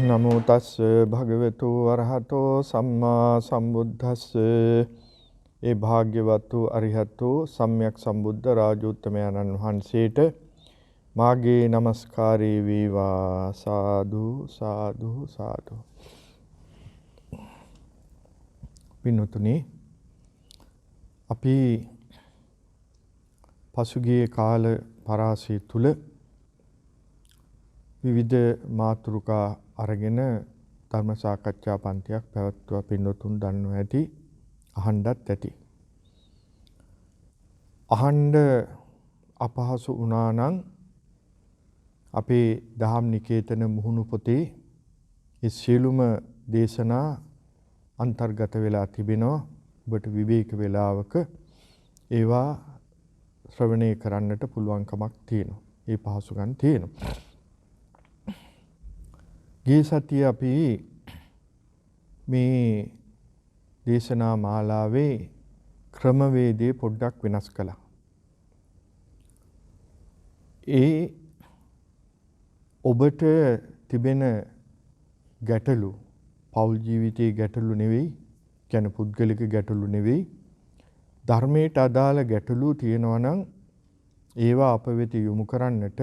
නමෝ තස්ස භගවතු වරහතෝ සම්මා සම්බුද්දස්ස. ඒ භාග්‍යවතු අරිහතෝ සම්්‍යක් සම්බුද්ධ රාජෝත්තමයන්න් වහන්සේට මාගේ නමස්කාරේ වේවා. සාදු සාදු සාදු. පින්වතුනි, අපි පසුගිය කාල පරාසය තුල විවිධ මාතෘකා අරගෙන ධර්ම සාකච්ඡා පන්තියක් පැවැත්වුවා. පින්වතුන් දන්නවා ඇති, අහන්නත් ඇති. අහන්න අපහසු වුණා නම් අපේ දහම් නිකේතන මුහුණු පොතේ ඒ සියලුම දේශනා අන්තර්ගත වෙලා තිබෙනවා. ඔබට විවේක වේලාවක ඒවා ශ්‍රවණය කරන්නට පුළුවන්කමක් තියෙනවා. ඒ පහසුකම් තියෙනවා. ගිය සතියේ අපි මේ දේශනා මාලාවේ ක්‍රමවේදය පොඩ්ඩක් වෙනස් කළා. ඒ ඔබට තිබෙන ගැටලු පෞල් ජීවිතයේ ගැටලු නෙවෙයි, කියන්නේ පුද්ගලික ගැටලු නෙවෙයි. ධර්මයට අදාළ ගැටලු තියෙනවා නම් ඒවා අප වෙත යොමු කරන්නට,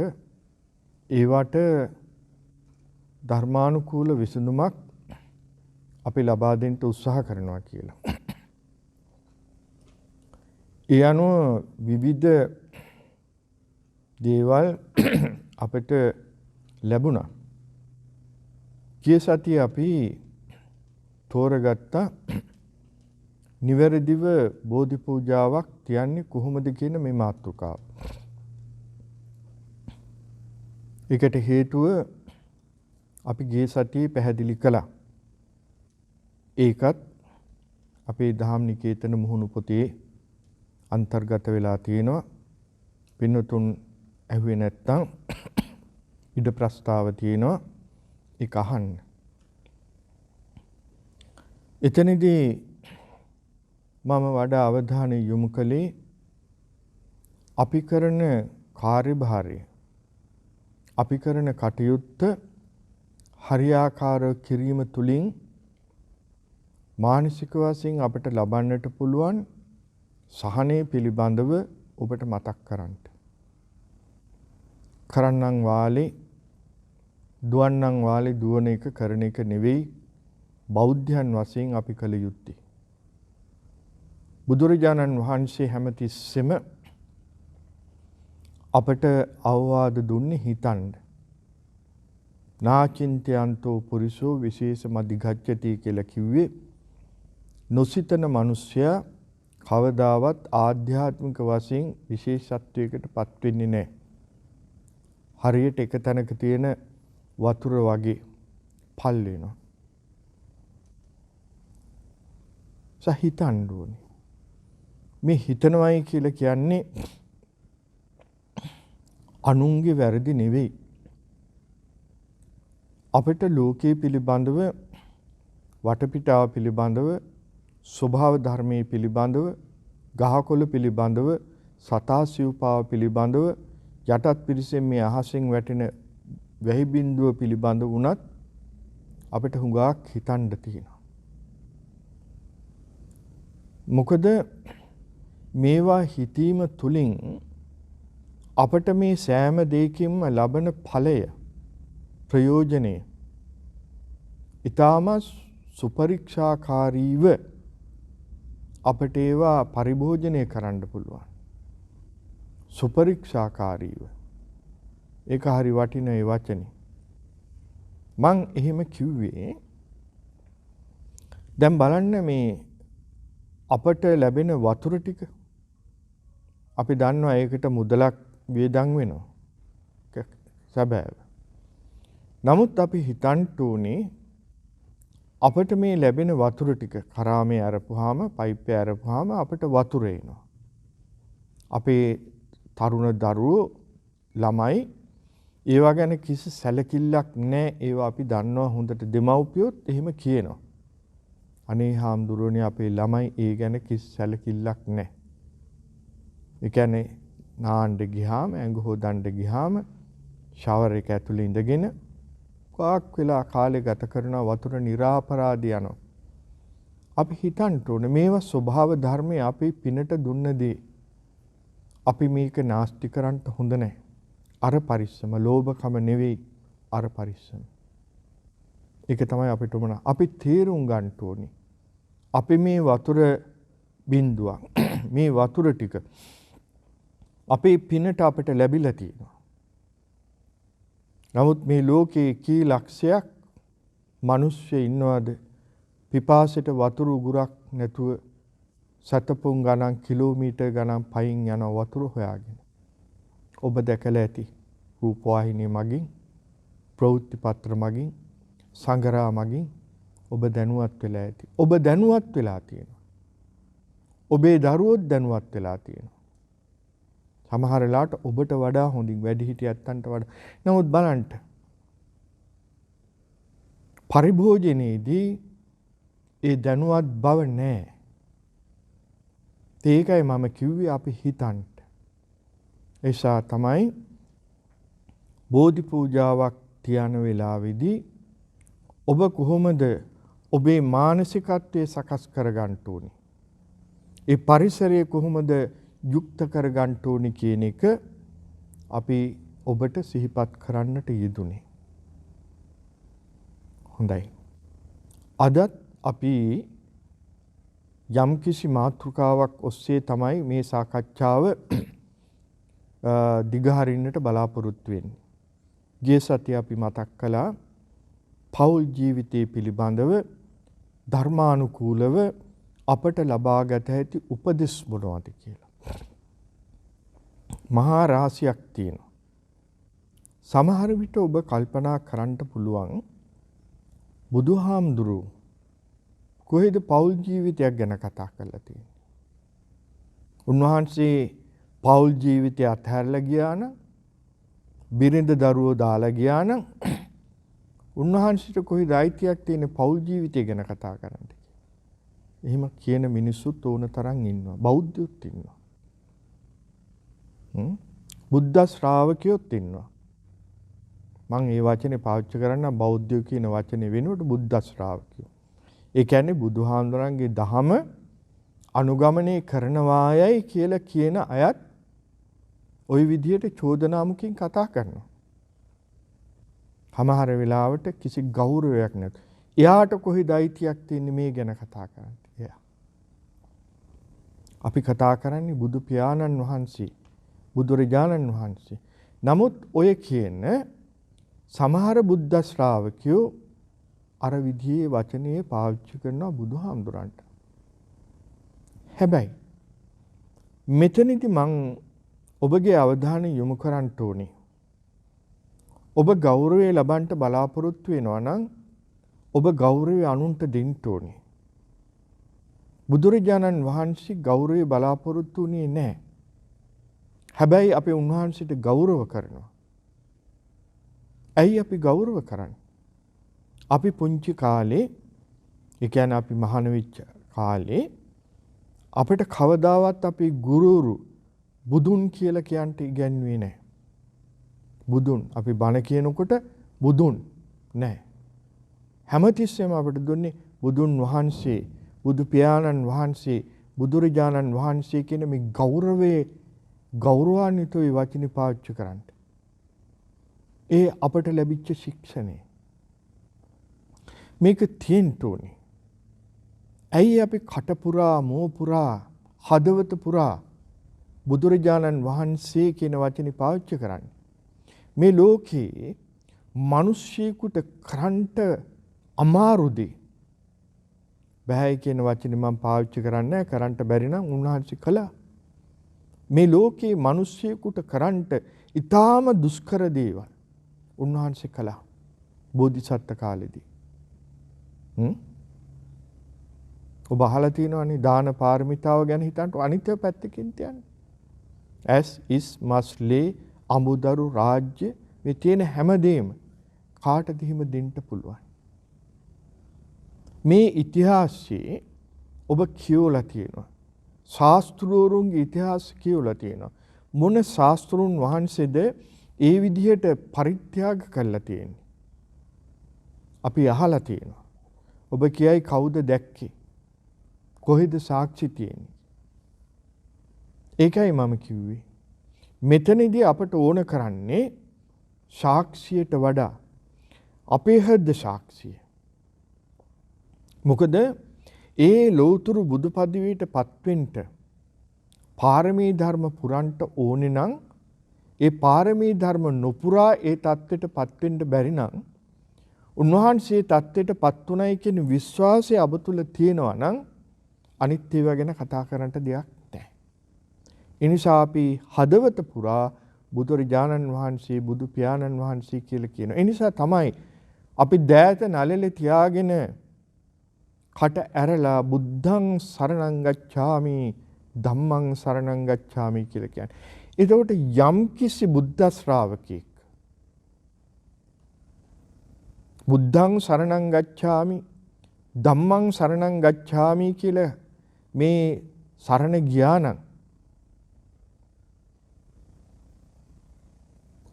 ඒවට ධර්මානුකූල විසඳුමක් අපි ලබා දෙන්න උත්සාහ කරනවා කියලා. ඒ අනුව විවිධ දේවල් අපිට ලැබුණා. ගිය සතියේ අපි තෝරගත්ත නිවැරදිව බෝධි පූජාවක් තියන්නේ කොහොමද කියන මේ මාතෘකාව. ඒකට හේතුව අපි ගිය සතියේ පැහැදිලි කළා. ඒකත් අපේ දහම් නිකේතන මුහුණු පොතේ අන්තර්ගත වෙලා තියෙනවා. පින්වතුන් ඇහුවේ නැත්නම් ඉද ප්‍රස්තාව තියෙනවා, ඒක අහන්න. එතනදී මම වඩා අවධානය යොමු කළේ අපි කරන කාර්යභාරය, අපි කරන කටයුත්ත හරියාකාරව කිරීම තුළින් මානසික වශයෙන් අපට ලබන්නට පුළුවන් සහනය පිළිබඳව ඔබට මතක් කරන්න. කරන්නම් වාලේ දුවන්නම් වාලේ දුවන එක කරන එක නෙවෙයි බෞද්ධයන් වශයෙන් අපි කළ යුත්තේ. බුදුරජාණන් වහන්සේ හැමතිස්සෙම අපට අවවාද දුන්නේ හිතන්න. නාචින්තයන්තෝ පුරිසෝ විශේෂ මදිගච්ඡති කියලා කිව්වේ නොසිතන මිනිසයා කවදාවත් ආධ්‍යාත්මික වශයෙන් විශේෂත්වයකට පත් වෙන්නේ නැහැ. හරියට එක තැනක තියෙන වතුර වගේ පල් වෙනවා. හිතන්න ඕනේ. මේ හිතනවයි කියලා කියන්නේ අනුන්ගේ වැරදි නෙවෙයි. අපිට ලෝකයේ පිළිබඳව, වටපිටාව පිළිබඳව, ස්වභාව ධර්මයේ පිළිබඳව, ගහකොළ පිළිබඳව, සතා සිව්පාව පිළිබඳව, යටත් පිරිසෙන් මේ අහසෙන් වැටෙන වැහි බිඳුව පිළිබඳව වුණත් අපිට හුඟක් හිතන්න තියෙනවා. මොකද මේවා හිතීම තුළින් අපට මේ සෑම දෙයකින්ම ලබන ඵලය, ප්‍රයෝජනය ඊටම සුපරික්ෂාකාරීව අපට ඒවා පරිභෝජනය කරන්න පුළුවන්. සුපරික්ෂාකාරීව. ඒක හරි වටින ඒ වචනේ. මං එහෙම කිව්වේ දැන් බලන්න මේ අපට ලැබෙන වතුර ටික අපි දන්නවා ඒකට මුදලක් වේදන් වෙනවා. සැබෑව. නමුත් අපි හිතන්න ඕනේ අපට මේ ලැබෙන වතුර ටික කරාමේ අරපුවාම, පයිප්පේ අරපුවාම අපට වතුර එනවා. අපේ තරුණ දරුවෝ, ළමයි ඒවා ගැන කිසි සැලකිල්ලක් නැහැ. ඒවා අපි දන්නවා හොඳට. දෙමව්පියොත් එහෙම කියනවා. අනේ හාමුදුරනේ අපේ ළමයි ඒ ගැන කිසි සැලකිල්ලක් නැහැ. ඒ කියන්නේ නාන්න ගියාම, ඇඟ හොදන්න ගියාම ෂවර් එක ඇතුලේ ඉඳගෙන කාක් වෙලා කාලේ ගත කරන වතුර निराපරාදී යනවා. අපි හිතන්න ඕනේ මේවා ස්වභාව ධර්මයේ අපි පිනට දුන්නදී අපි මේක නාස්ති කරන්න හොඳ නැහැ. අර පරිස්සම ලෝභකම නෙවෙයි අර පරිස්සම. ඒක තමයි අපිට උමන. අපි තේරුම් ගන්න ඕනේ. අපි මේ වතුර බින්දුවක් මේ වතුර ටික අපේ පිනට අපිට ලැබිලා තියෙනවා. නමුත් මේ ලෝකේ කී ලක්ෂයක් මිනිස්සු ඉන්නවද පිපාසයට වතුර උගුරක් නැතුව සතපුම් ගණන් කිලෝමීටර් ගණන් පයින් යන වතුර හොයාගෙන. ඔබ දැකලා ඇති රූපවාහිනිය මගින් ප්‍රවෘත්ති පත්‍ර මගින් සංගරා මගින් ඔබ දැනුවත් වෙලා ඇති. ඔබ දැනුවත් වෙලා තියෙනවා. ඔබේ දරුවෝ දැනුවත් වෙලා තියෙනවා. සමහර වෙලාවට ඔබට වඩා හොඳින් වැඩිහිටියන්ට වඩා. නමුත් බලන්න පරිභෝජනයේදී ඒ දැනුවත් බව නැහැ. ඒකයි මම කිව්වේ අපි හිතන්න. ඒසා තමයි බෝධි පූජාවක් තියන වෙලාවේදී ඔබ කොහොමද ඔබේ මානසිකත්වයේ සකස් කරගන්න ඕනේ? ඒ පරිසරය කොහොමද යුක්ත කරගන්න ඕනේ කියන එක අපි ඔබට සිහිපත් කරන්නට යෙදුනේ. හොඳයි. අදත් අපි යම්කිසි මාතෘකාවක් ඔස්සේ තමයි මේ සාකච්ඡාව දිගහරින්නට බලාපොරොත්තු වෙන්නේ. ගිය සතියේ අපි මතක් කළා පෞල් ජීවිතයේ පිළිබඳව ධර්මානුකූලව අපට ලබාගත හැකි උපදෙස් මොනවද කියලා. මහා රහසක් තියෙනවා. සමහර විට ඔබ කල්පනා කරන්න පුළුවන් බුදුහාමුදුරුවෝ කොහෙද පෞල් ජීවිතයක් ගැන කතා කරලා තියෙන්නේ? උන්වහන්සේ පෞල් ජීවිතය අත්හැරලා ගියා නම් බිරිඳ දරුවෝ දාලා ගියා නම් උන්වහන්සේට කොහෙද අයිතියක් තියෙන පෞල් ජීවිතය ගැන කතා කරන්න? එහෙම කියන මිනිස්සුත් ඕන තරම් ඉන්නවා. බෞද්ධයොත් ඉන්නවා. බුද්ධ ශ්‍රාවකයොත් ඉන්නවා. මම මේ වචනේ පාවිච්චි කරන්න බෞද්ධයෝ කියන වචනේ වෙනුවට බුද්ධ ශ්‍රාවකයෝ. ඒ කියන්නේ බුදුහාමුදුරන්ගේ දහම අනුගමනය කරනවායයි කියලා කියන අයත් ওই විදිහට චෝදනාමුකින් කතා කරනවා. සමහර වෙලාවට කිසි ගෞරවයක් නැත. එයාට කොහෙද අයිතියක් තියෙන්නේ මේ ගැන කතා කරන්න. එයා. අපි කතා කරන්නේ බුදු පියාණන් වහන්සේ, බුදුරජාණන් වහන්සේ. නමුත් ඔය කියන සමහර බුද්ධ ශ්‍රාවකයෝ අර විදිහේ වචනේ පාවිච්චි කරනවා බුදුහාමුදුරන්ට. හැබැයි මෙතනදී මං ඔබගේ අවධානය යොමු කරන්න ඕනේ. ඔබ ගෞරවය ලබන්න බලාපොරොත්තු වෙනවා නම් ඔබ ගෞරවය අනුන්ට දෙන්න ඕනේ. බුදුරජාණන් වහන්සේ ගෞරවය බලාපොරොත්තු වෙන්නේ නැහැ. හැබැයි අපි උන්වහන්සේට ගෞරව කරනවා. ඇයි අපි ගෞරව කරන්නේ? අපි පුංචි කාලේ, ඒ කියන්නේ අපි මහාන වෙච්ච කාලේ අපිට කවදාවත් අපි ගුරුවරු බුදුන් කියලා කියන්න ඉගැන්වුවේ නැහැ. බුදුන් අපි බණ කියනකොට බුදුන් නැහැ. හැමතිස්සෙම අපිට දුන්නේ බුදුන් වහන්සේ, බුදු පියාණන් වහන්සේ, බුදුරජාණන් වහන්සේ කියන මේ ගෞරවයේ ගෞරවාන්විතව වචනේ පාවිච්චි කරන්න. ඒ අපට ලැබිච්ච ශික්ෂණය. මේක තියෙන්න ඕනේ. ඇයි අපි කට පුරා, මෝ පුරා, හදවත පුරා බුදුරජාණන් වහන්සේ කියන වචනේ පාවිච්චි කරන්නේ? මේ ලෝකේ මිනිස්සෙකුට කරන්ට අමාරු දේ බෑ කියන වචනේ මම පාවිච්චි කරන්නේ නැහැ. කරන්ට බැරි නම් උන්වහන්සේ කළා. මේ ලෝකේ මිනිස්සෙකුට කරන්ට ඊටාම දුෂ්කර දේවල් උන්වහන්සේ කළා බෝධිසත්ත්ව කාලෙදී. ඔබ අහලා තියෙනවනේ දාන පාරමිතාව ගැන හිතන්න අනිත්‍ය පැත්තකින් තියන්නේ. as is must lay අමුදරු රාජ්‍ය මේ තියෙන හැමදේම කාටද හිම දෙන්න පුළුවන්. මේ ඉතිහාසයේ ඔබ කියවලා තියෙනවා. ශාස්ත්‍රවරුන්ගේ ඉතිහාස කියවලා තියෙනවා. මොන ශාස්ත්‍රුන් වහන්සේද ඒ විදිහට පරිත්‍යාග කළා තියෙන්නේ? අපි අහලා තියෙනවා. ඔබ කියයි කවුද දැක්කේ? කොහෙද සාක්ෂි තියෙන්නේ? ඒකයි මම කිව්වේ. මෙතනදී අපට ඕන කරන්නේ සාක්ෂියට වඩා අපේ හෘද සාක්ෂිය. මොකද ඒ ලෞතුරු බුදු පදවියට පත්වෙන්න පාරමී ධර්ම පුරන්ට ඕනේ නම් ඒ පාරමී ධර්ම නොපුරා ඒ தත්වෙට පත්වෙන්න බැරි නම් උන්වහන්සේ தත්වෙට පත් උනායි කියන විශ්වාසය අප තුළ තියෙනවා නම් අනිත් ඒවා ගැන කතා කරන්න දෙයක් නැහැ. ඒ නිසා අපි හදවත පුරා බුදුරජාණන් වහන්සේ බුදු පියාණන් වහන්සේ කියලා කියනවා. ඒ නිසා තමයි අපි දෑත නළලේ තියාගෙන කට ඇරලා බුද්ධං සරණං ගච්ඡාමි ධම්මං සරණං ගච්ඡාමි කියලා කියන්නේ. එතකොට යම් කිසි බුද්ධ ශ්‍රාවකෙක් බුද්ධං සරණං ගච්ඡාමි ධම්මං සරණං ගච්ඡාමි කියලා මේ සරණ ගියා නම්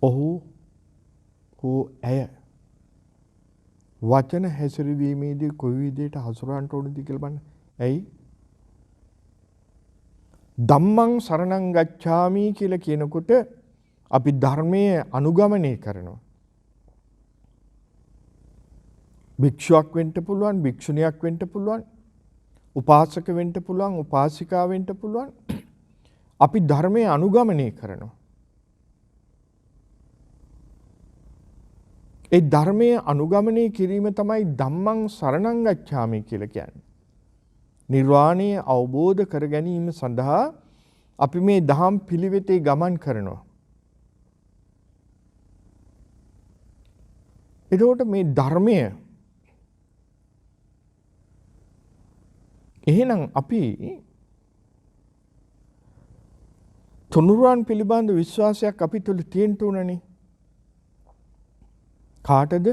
ඔහු ඇය වචන හැසිරවීමේදී කොයි විදිහට හසුරවන්න ඕනද කියලා බලන්න. ඇයි? ධම්මං සරණං ගච්ඡාමි කියලා කියනකොට අපි ධර්මයේ අනුගමනය කරනවා. භික්ෂුවක් වෙන්න පුළුවන්, භික්ෂුණියක් වෙන්න පුළුවන්, උපාසක වෙන්න පුළුවන්, උපාසිකා වෙන්න පුළුවන්. අපි ධර්මයේ අනුගමනය කරනවා. ඒ ධර්මයේ අනුගමනය කිරීම තමයි ධම්මං සරණං ගච්ඡාමි කියලා කියන්නේ. නිර්වාණය අවබෝධ කර ගැනීම සඳහා අපි මේ දහම් පිළිවෙතේ ගමන් කරනවා. එතකොට මේ ධර්මය එහෙනම් අපි තුනුරුවන් පිළිබඳ විශ්වාසයක් අපි තුළ තියෙන්න ඕනනේ. කාටද?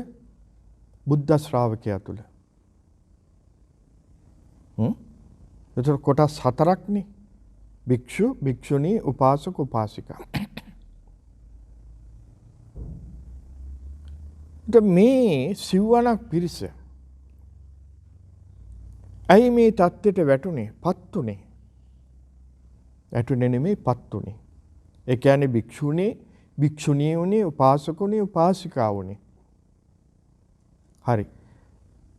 බුද්ධ ශ්‍රාවකයා තුළ. එතකොට කොටස් හතරක්නේ. භික්ෂු, භික්ෂුණී, උපාසක, උපාසිකා. මේ සිව්වණක් පිරිස ඇයි මේ தත්ත්වයට වැටුනේ? පත්ුනේ. වැටුනේ නෙමෙයි පත්ුනේ. ඒ කියන්නේ භික්ෂුණී, භික්ෂුණී වුණේ, උපාසකුණී, උපාසිකා වුණේ. හරි.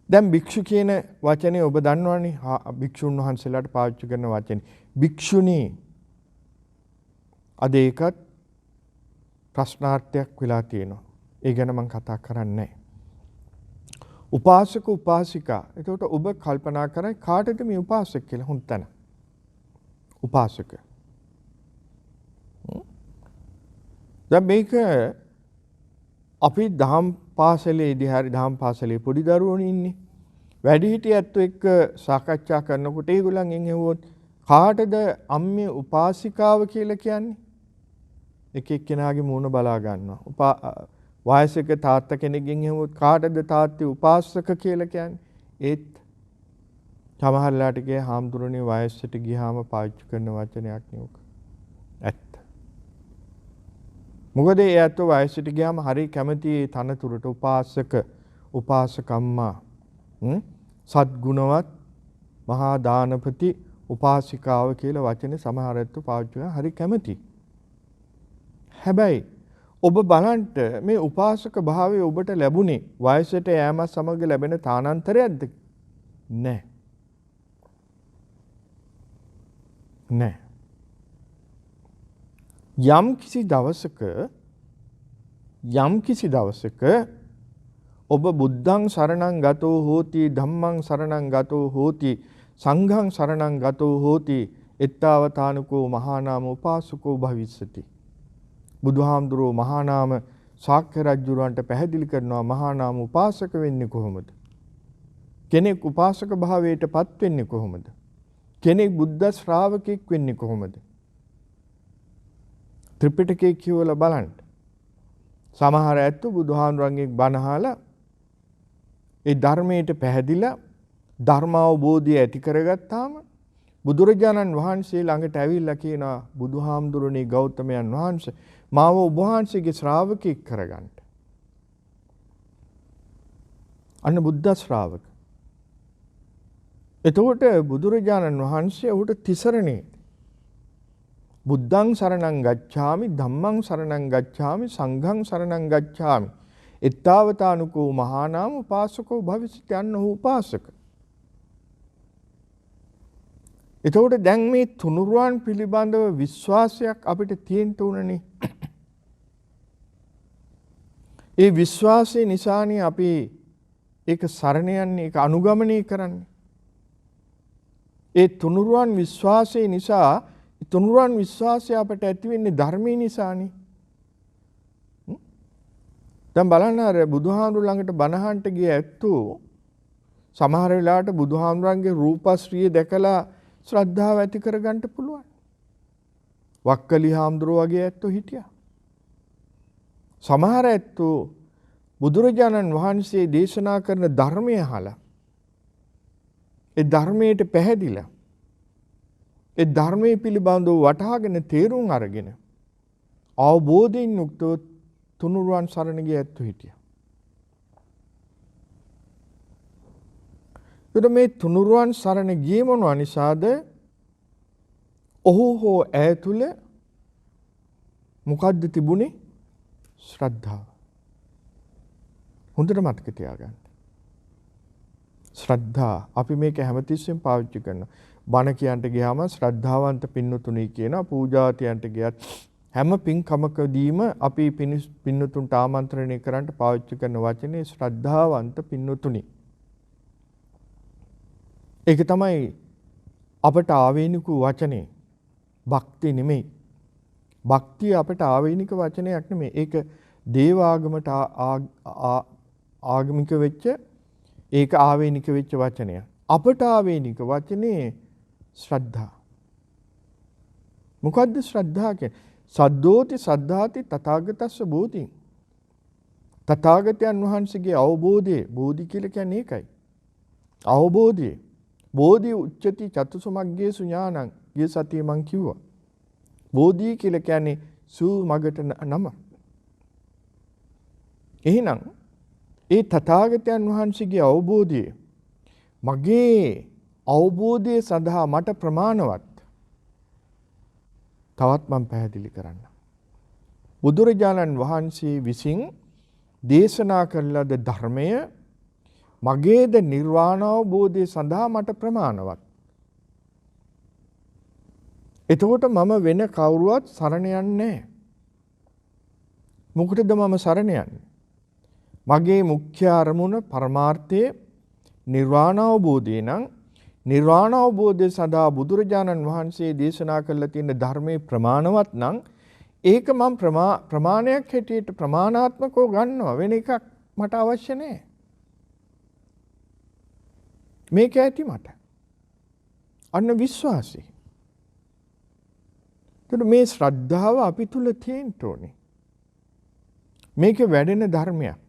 දැන් භික්ෂු කියන වචනේ ඔබ දන්නවනේ. භික්ෂුන් වහන්සේලාට පාවිච්චි කරන වචනේ. භික්ෂුණී. අද ඒකත් ප්‍රශ්නාර්ථයක් වෙලා තියෙනවා. ඒ ගැන මම කතා කරන්නේ නැහැ. උපාසක උපාසිකා. එතකොට ඔබ කල්පනා කරයි කාටද මේ උපාසක කියලා හුන්තන. උපාසක. දැන් මේක අපි දහම් පාසලේදී හරි දහම් පාසලේ පොඩි දරුවෝ ඉන්නේ. වැඩිහිටියත් එක්ක සාකච්ඡා කරනකොට ඒගොල්ලන්ගෙන් ඇහුවොත් කාටද අම්මේ උපාසිකාව කියලා කියන්නේ? එක එක්කෙනාගේ මූණ බලා ගන්නවා. වයසක තාත්තා කෙනෙක්ගෙන් ඇහුවොත් කාටද තාත්තේ උපාසක කියලා කියන්නේ? ඒත් සමහරලාට කිය හාමුදුරනේ වයසට ගියාම පාවිච්චි කරන වචනයක් නෙවෙයි. ඇත්ත. මොකද ඒ ඇත්ත වයසට ගියාම හරි කැමති තනතුරට උපාසක, උපාසකම්මා, සද්ගුණවත්, මහා දානපති, උපාසිකාව කියලා වචනේ සමහර ඇත්ත පාවිච්චි කරන හරි කැමති. හැබැයි ඔබ බලන්න මේ උපාසක භාවය ඔබට ලැබුණේ වයසට යෑමත් සමග ලැබෙන තානාන්තරයක්ද? නැහැ. නැහැ. යම් කිසි දවසක ඔබ බුද්ධං සරණං ගතෝ හෝති ධම්මං සරණං ගතෝ හෝති සංඝං සරණං ගතෝ හෝති එත්තාවතානකෝ මහා නාම උපාසකෝ භවිස්සති. බුදුහාමුදුරුවෝ මහා නාම ශාක්‍ය රජුරවන්ට පැහැදිලි කරනවා මහා නාම උපාසක වෙන්නේ කොහොමද? කෙනෙක් උපාසක භාවයට පත් වෙන්නේ කොහොමද? කෙනෙක් බුද්ධ ශ්‍රාවකෙක් වෙන්නේ කොහොමද? ත්‍රිපිටකයේ කියවලා බලන්න. සමහර ඇත්තෝ බුදුහාමුදුරන්ගෙන් බණ අහලා ඒ ධර්මයට පැහැදිලා ධර්මාවබෝධය ඇති කරගත්තාම බුදුරජාණන් වහන්සේ ළඟට ඇවිල්ලා කියනවා බුදුහාමුදුරනේ ගෞතමයන් වහන්සේ මාව ඔබ වහන්සේගේ ශ්‍රාවකෙක් කරගන්න. අන්න බුද්ධ ශ්‍රාවක. එතකොට බුදුරජාණන් වහන්සේ ඔහුට තිසරණේ බුද්ධං සරණං ගච්ඡාමි ධම්මං සරණං ගච්ඡාමි සංඝං සරණං ගච්ඡාමි එත්තාවතානුකෝ මහානාම උපාසකෝ භවිෂ්‍යති අන්න ඔහු උපාසක. එතකොට දැන් මේ තුනුරුවන් පිළිබඳව විශ්වාසයක් අපිට තියෙන්න උනනේ. ඒ විශ්වාසය නිසානේ අපි ඒක සරණ යන්නේ, ඒක අනුගමනය කරන්නේ. ඒ තුනුරුවන් විශ්වාසය නිසා, තුනුරුවන් විශ්වාසය අපට ඇති වෙන්නේ ධර්මයේ නිසානේ. දැන් බලන්න අර බුදුහාමුදුරු ළඟට බණහන්ට ගිය ඇත්තෝ සමහර වෙලාවට බුදුහාමුදුරන්ගේ රූපශ්‍රිය දැකලා ශ්‍රද්ධාව ඇති කරගන්න පුළුවන්. වක්කලි හාමුදුරුවෝ වගේ ඇත්තෝ හිටියා. සමහර ඇත්තෝ බුදුරජාණන් වහන්සේ දේශනා කරන ධර්මය අහලා ඒ ධර්මයට පැහැදිලා ඒ ධර්මයේ පිළිබඳව වටහාගෙන තේරුම් අරගෙන අවබෝධයෙන් යුක්තව තුනුරුවන් සරණ ගිය ඇත්තෝ හිටියා. එතකොට මේ තුනුරුවන් සරණ ගියේ මොනවා නිසාද? ඔහු හෝ ඇය තුල මොකද්ද තිබුණේ? ශ්‍රද්ධාව. හොඳට මතක තියාගන්න. ශ්‍රද්ධා අපි මේක හැමතිස්සෙම පාවිච්චි කරනවා. බණ කියන්ට ගියාම ශ්‍රද්ධාවන්ත පින්නතුණී කියනවා. පූජාතියන්ට ගියත් හැම පින්කමකදීම අපි පින්නතුන්ට ආමන්ත්‍රණය කරන්න පාවිච්චි කරන වචනේ ශ්‍රද්ධාවන්ත පින්නතුණී. ඒක තමයි අපට ආවේනික වචනේ. භක්ති නෙමෙයි. භක්තිය අපට ආවේනික වචනයක් නෙමෙයි. ඒක දේව ආගමට ආගමික වෙච්ච, ඒක ආවේනික වෙච්ච වචනයක්. අපට ආවේනික වචනේ ශ්‍රද්ධා. මොකද්ද ශ්‍රද්ධා කියන්නේ? සද්දෝති සද්ධාති තථාගතස්ස බෝධි. තථාගතයන් වහන්සේගේ අවබෝධය, බෝධි කියලා කියන්නේ ඒකයි. අවබෝධය. බෝධි උච්චති චතුසුමග්ගේසු ඥානං. ගිය සතියේ මං කිව්වා. බෝධි කියලා කියන්නේ සූ මගට නම. එහෙනම් ඒ තථාගතයන් වහන්සේගේ අවබෝධය මගේ අවබෝධය සඳහා මට ප්‍රමාණවත්. තවත් මම පැහැදිලි කරන්න. බුදුරජාණන් වහන්සේ විසින් දේශනා කළ ලද ධර්මය මගේද නිර්වාණ අවබෝධය සඳහා මට ප්‍රමාණවත්. එතකොට මම වෙන කවුරුවත් සරණ යන්නේ නැහැ. මොකටද මම සරණ යන්නේ? මගේ මුඛ්‍ය අරමුණ පරමාර්ථයේ නිර්වාණ අවබෝධය නම් නිර්වාණ අවබෝධය සඳහා බුදුරජාණන් වහන්සේ දේශනා කළ තියෙන ධර්මයේ ප්‍රමාණවත් නම් ඒක මම ප්‍රමාණයක් හැටියට ප්‍රමාණාත්මකව ගන්නවා. වෙන එකක් මට අවශ්‍ය නැහැ. මේක ඇති මට. අන්න විශ්වාසය. එතකොට මේ ශ්‍රද්ධාව අපි තුල තියෙන්න ඕනේ. මේක වැඩෙන ධර්මයක්.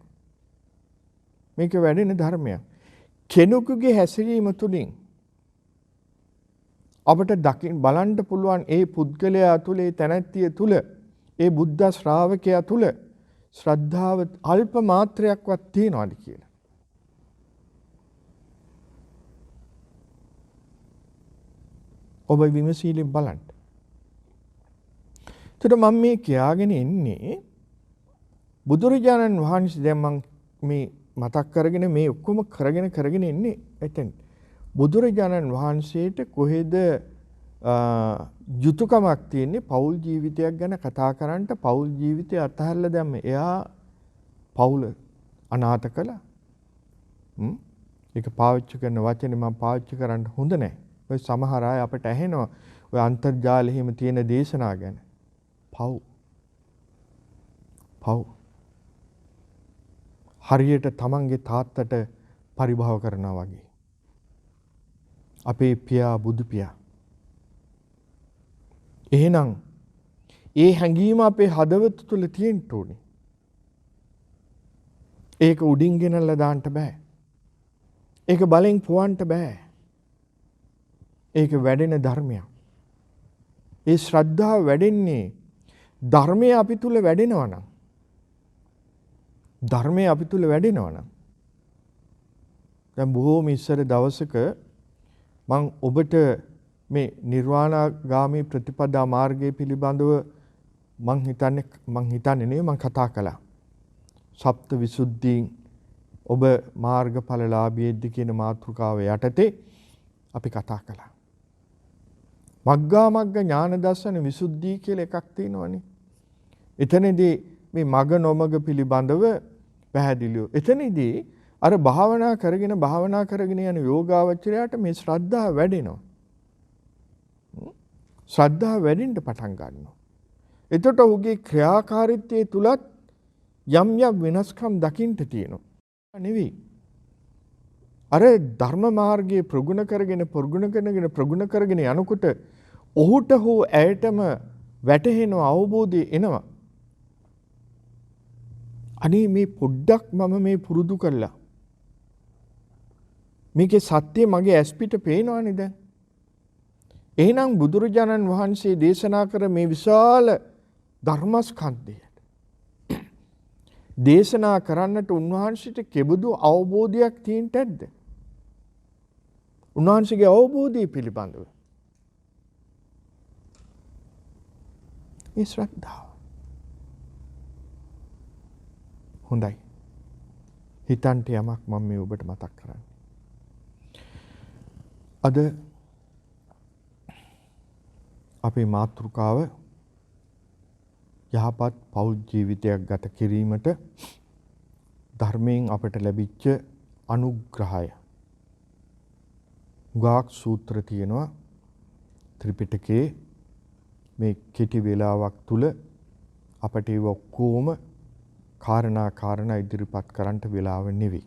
මේක වැඩෙන ධර්මයක්. කෙනෙකුගේ හැසිරීම තුලින් අපට බලන්න පුළුවන් ඒ පුද්ගලයා තුල, ඒ තැනැත්තිය තුල, ඒ බුද්ධ ශ්‍රාවකයා තුල ශ්‍රද්ධාව අල්ප මාත්‍රයක්වත් තියනවාද කියලා. ඔබ විමසීලෙන් බලන්න. එතකොට මම මේ කියාගෙන ඉන්නේ බුදුරජාණන් වහන්සේ දැන් මම මේ මතක් කරගෙන මේ ඔක්කොම කරගෙන ඉන්නේ එතෙන්. බුදුරජාණන් වහන්සේට කොහෙද යුතුයකමක් තියෙන්නේ පෞල් ජීවිතයක් ගැන කතා කරන්න. පෞල් ජීවිතය අතහැරලා දැම්ම. එයා පෞල අනාථ කළා. ඒක පාවිච්චි කරන වචනේ මම පාවිච්චි කරන්න හොඳ නැහැ. ඔය සමහර අය අපිට ඇහෙනවා ඔය අන්තර්ජාලෙ හිම තියෙන දේශනා ගැන. පව්. හරියට තමන්ගේ තාත්තට පරිභව කරනවා වගේ. අපේ පියා බුදු පියා. එහෙනම් ඒ හැඟීම අපේ හදවත තුල තියෙන්න ඕනේ. ඒක උඩින් ගෙනල්ලා දාන්න බෑ. ඒක බලෙන් පුවන්න බෑ. ඒක වැඩෙන ධර්මයක්. ඒ ශ්‍රද්ධාව වැඩෙන්නේ ධර්මය අපි තුල වැඩෙනවා නම්. ධර්මය අපි තුල වැඩෙනවා නම්. දැන් බොහෝම ඉස්සර දවසක මම ඔබට මේ නිර්වාණගාමී ප්‍රතිපදා මාර්ගය පිළිබඳව මං හිතන්නේ නෙවෙයි මං කතා කළා. සප්ත විසුද්ධීන් ඔබ මාර්ගඵලලාභීෙද්ද කියන මාතෘකාව යටතේ අපි කතා කළා. මග්ගා මග්ග ඥාන දර්ශන විසුද්ධිය කියලා එකක් තියෙනවනේ. එතනදී මේ මග නොමග පිළිබඳව පැහැදිලිව. එතනදී අර භාවනා කරගෙන යන යෝගාවචරයට මේ ශ්‍රද්ධාව වැඩෙනවා. ශ්‍රද්ධාව වැඩෙන්න පටන් ගන්නවා. එතකොට ඔහුගේ ක්‍රියාකාරීත්වයේ තුලත් යම් වෙනස්කම් දකින්න තියෙනවා. නෙවෙයි. අර ධර්ම මාර්ගයේ ප්‍රගුණ කරගෙන යනකොට ඔහුට හෝ ඇයටම වැටහෙන අවබෝධය එනවා. අනේ මේ පොඩ්ඩක් මම මේ පුරුදු කළා. මේකේ සත්‍ය මගේ ඇස් පිට පේනවනේ දැන්. එහෙනම් බුදුරජාණන් වහන්සේ දේශනා කර මේ විශාල ධර්මස්කන්ධය දේශනා කරන්නට උන්වහන්සේට කෙබඳු අවබෝධයක් තියෙන්නට ඇද්ද? උන්වහන්සේගේ අවබෝධය පිළිබඳව මේ ශ්‍රද්ධාව. හොඳයි. හිතන්ට යමක් මම මේ ඔබට මතක් කරන්නේ. අද අපේ මාතෘකාව යහපත් පෞල් ජීවිතයක් ගත කිරීමට ධර්මයෙන් අපට ලැබිච්ච අනුග්‍රහය. ගාක් සූත්‍ර තියෙනවා ත්‍රිපිටකයේ මේ කෙටි වේලාවක් තුල අපට ඒ ඔක්කොම කාරණා ඉදිරිපත් කරන්නට වෙලාව නෙවෙයි.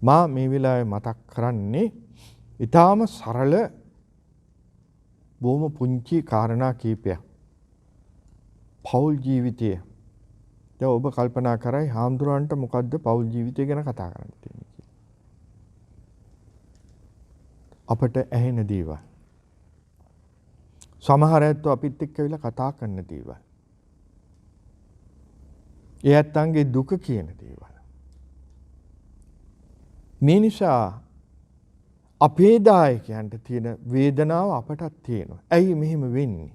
මා මේ වෙලාවේ මතක් කරන්නේ ඊටාම සරල බොහොම පුංචි කාරණා කීපයක්. පෞල් ජීවිතය. දැන් ඔබ කල්පනා කරයි හාමුදුරන්ට මොකද්ද පෞල් ජීවිතය ගැන කතා කරන්න තියෙන්නේ කියලා. අපට ඇහෙන දේවල්. සමහර අයත් අපිත් එක්ක ඇවිල්ලා කතා කරන දේවල්. ඒ ඇත්තන්ගේ දුක කියන දේවල්. මේ නිසා අපේ දායකයන්ට තියෙන වේදනාව අපටත් තියෙනවා. ඇයි මෙහෙම වෙන්නේ?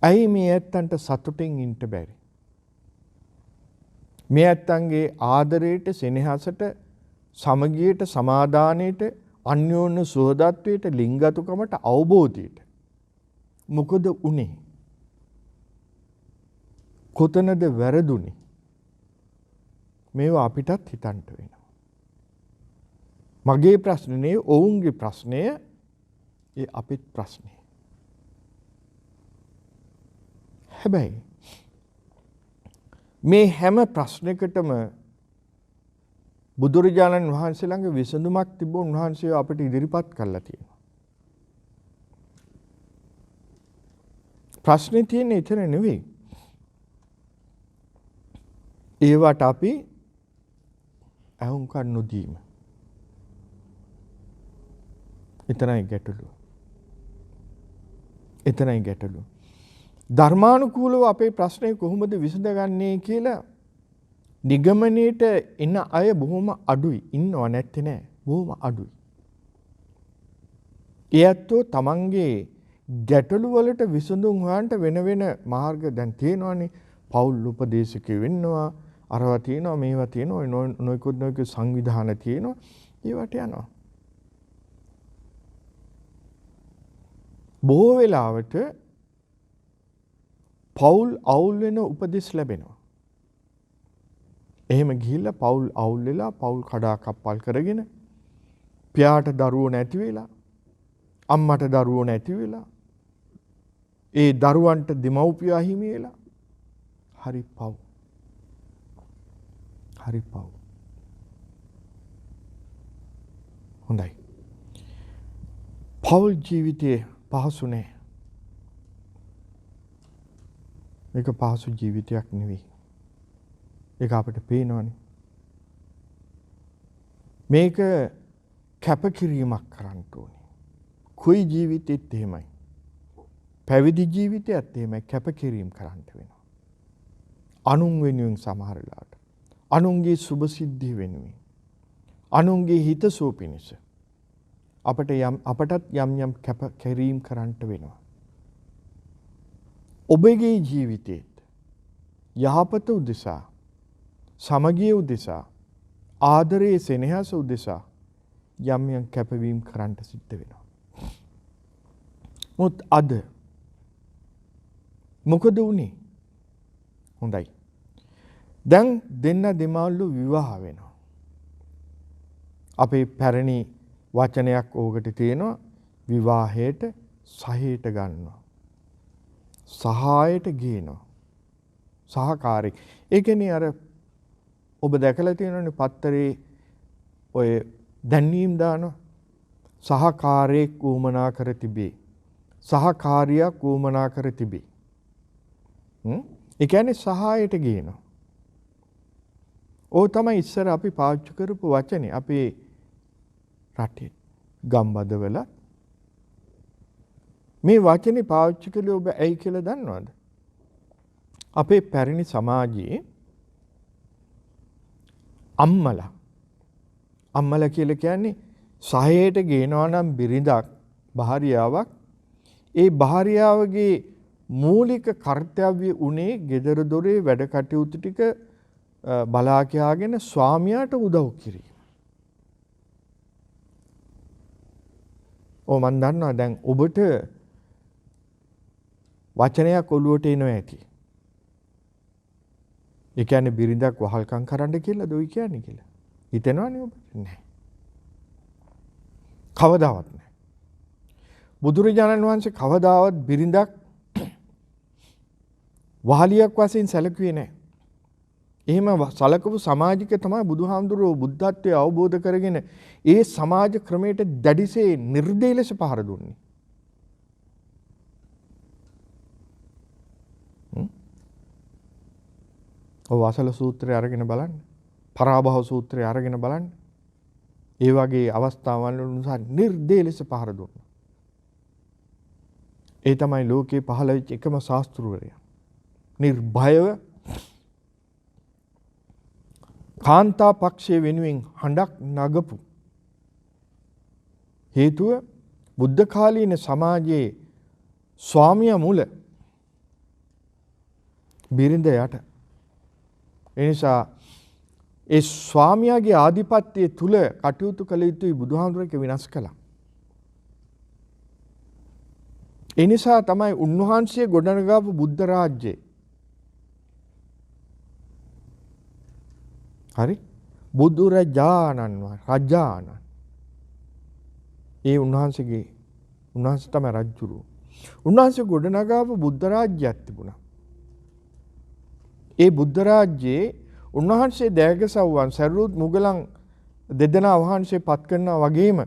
ඇයි මේ ඇත්තන්ට සතුටින් ඉන්න බැරි? මේ ඇත්තන්ගේ ආදරයට, සෙනෙහසට, සමගියට, සමාදානයට, අන්‍යෝන්‍ය සුහදත්වයට, ලිංගතුකමට, අවබෝධයට මොකද උනේ? කොතනද වැරදුනේ? මේවා අපිටත් හිතන්න වෙනවා. මගේ ප්‍රශ්නේ නෙවෙයි, ඔවුන්ගේ ප්‍රශ්නය, ඒ අපිට ප්‍රශ්නේ. හැබැයි මේ හැම ප්‍රශ්නයකටම බුදුරජාණන් වහන්සේ ළඟ විසඳුමක් තිබුණ උන්වහන්සේ අපිට ඉදිරිපත් කළා තියෙනවා. ප්‍රශ්නේ තියෙන්නේ එතන නෙවෙයි. ඒවට අපි අහුම්කන් නොදීම. එතනයි ගැටලුව. ධර්මානුකූලව අපේ ප්‍රශ්නේ කොහොමද විසඳගන්නේ කියලා නිගමනයේට එන අය බොහොම අඩුයි. ඉන්නව නැත්තේ නෑ. බොහොම අඩුයි. ඒත්තෝ තමන්ගේ ගැටලු වලට විසඳුම් හොයන්න වෙන මාර්ග දැන් තියෙනවානේ. පෞල් උපදේශකයෝ වෙන්නවා. අරවා තියෙනවා, මේවා තියෙනවා, නොයෙකුත් සංවිධාන තියෙනවා. ඒවට යනවා. බොහෝ වෙලාවට පෞල් අවුල් වෙන උපදෙස් ලැබෙනවා. එහෙම ගිහිල්ලා පෞල් අවුල් වෙලා පෞල් කඩා කප්පල් කරගෙන පියාට දරුවෝ නැති වෙලා අම්මට දරුවෝ නැති වෙලා ඒ දරුවන්ට දෙමව්පියෝ අහිමි වෙලා හරි පව්. හොඳයි. පෞල් ජීවිතයේ පහසු නෑ. මේක පහසු ජීවිතයක් නෙවෙයි. ඒක අපිට පේනවනේ. මේක කැපකිරීමක් කරන්න ඕනේ. කුයි ජීවිතෙත් එහෙමයි. පැවිදි ජීවිතයත් එහෙමයි කැපකිරීම කරන්න වෙනවා. අනුන් වෙනුවෙන් සමහර වෙලාවට. අනුන්ගේ සුභ සිද්ධිය වෙනුවෙන් අනුන්ගේ හිතසුව පිණිස අපටත් යම් කැප කිරීම කරන්නට වෙනවා. ඔබගේ ජීවිතයේත් යහපත උදෙසා සමගිය උදෙසා ආදරයේ සෙනෙහස උදෙසා යම් කැපවීම කරන්නට සිද්ධ වෙනවා. මොකද අද මොකද වුනේ? හොඳයි. දැන් දෙන්න දෙමාළු විවාහ වෙනවා. අපේ පැරණි වචනයක් ඕකට තියෙනවා විවාහයට සහයට ගන්නවා. සහායට ගේනවා. සහකාරී. ඒ කියන්නේ අර ඔබ දැකලා තියෙනවනේ පත්තරේ ඔය දැන්වීම් දානවා. සහකාරයෙක් වුමනා කර තිබේ. සහකාරියක් වුමනා කර තිබේ. ඒ කියන්නේ සහායට ගේනවා. ඕ තමයි ඉස්සර අපි පාවිච්චි කරපු වචනේ අපේ රටේ ගම්බදවල මේ වචනේ පාවිච්චි කළේ ඔබ ඇයි කියලා දන්නවද? අපේ පැරණි සමාජයේ අම්මලා කියලා කියන්නේ සහයට ගේනවා නම් බිරිඳක් භාර්යාවක් ඒ භාර්යාවගේ මූලික කර්තව්‍ය උනේ ගෙදර දොරේ වැඩ කටයුතු ටික බලා කියාගෙන ස්වාමියාට උදව් කිරීම. මන් දන්නවා දැන් ඔබට වචනයක් ඔළුවට එනවා ඇති. ඒ කියන්නේ බිරිඳක් වහල්කම් කරන්න කියලා දොයි කියන්නේ කියලා. හිතනවනේ ඔබ? නැහැ. කවදාවත් නැහැ. බුදුරජාණන් වහන්සේ කවදාවත් බිරිඳක් වහලියක් වශයෙන් සැලකුවේ නැහැ. එහෙම සලකපු සමාජික තමයි බුදුහාමුදුරුවෝ බුද්ධත්වයේ අවබෝධ කරගෙන ඒ සමාජ ක්‍රමයට දැඩිසේ නිර්දේය ලෙස පහර දුන්නේ. ඔව් වසල සූත්‍රය අරගෙන බලන්න. පරාභව සූත්‍රය අරගෙන බලන්න. ඒ වගේ අවස්ථාවල් නිසා නිර්දේය ලෙස පහර දුන්නා. ඒ තමයි ලෝකේ පහළ වෙච්ච එකම ශාස්ත්‍රවරයා. නිර්භයව කාන්තා පක්ෂයේ වෙනුවෙන් හඬක් නගපු හේතුව බුද්ධ කාලීන සමාජයේ ස්වාමියා මුල බිරිඳ යට. ඒ නිසා ඒ ස්වාමියාගේ ආධිපත්‍යය තුල කටයුතු කළ යුතුයි බුදුහාමුදුරුවෝ ඒක විනාශ කළා. ඒ නිසා තමයි උන්වහන්සේ ගොඩනගාපු බුද්ධ රාජ්‍යය හරි බුදුරජාණන් රජාණන් ඒ උන්වහන්සේ තමයි රජුරු. උන්වහන්සේ ගොඩනගාපු බුද්ධ රාජ්‍යයක් තිබුණා. ඒ බුද්ධ රාජ්‍යයේ උන්වහන්සේ දෑගසව්වන් සරුවත් මුගලන් දෙදෙනා වහන්සේ පත් කරනවා වගේම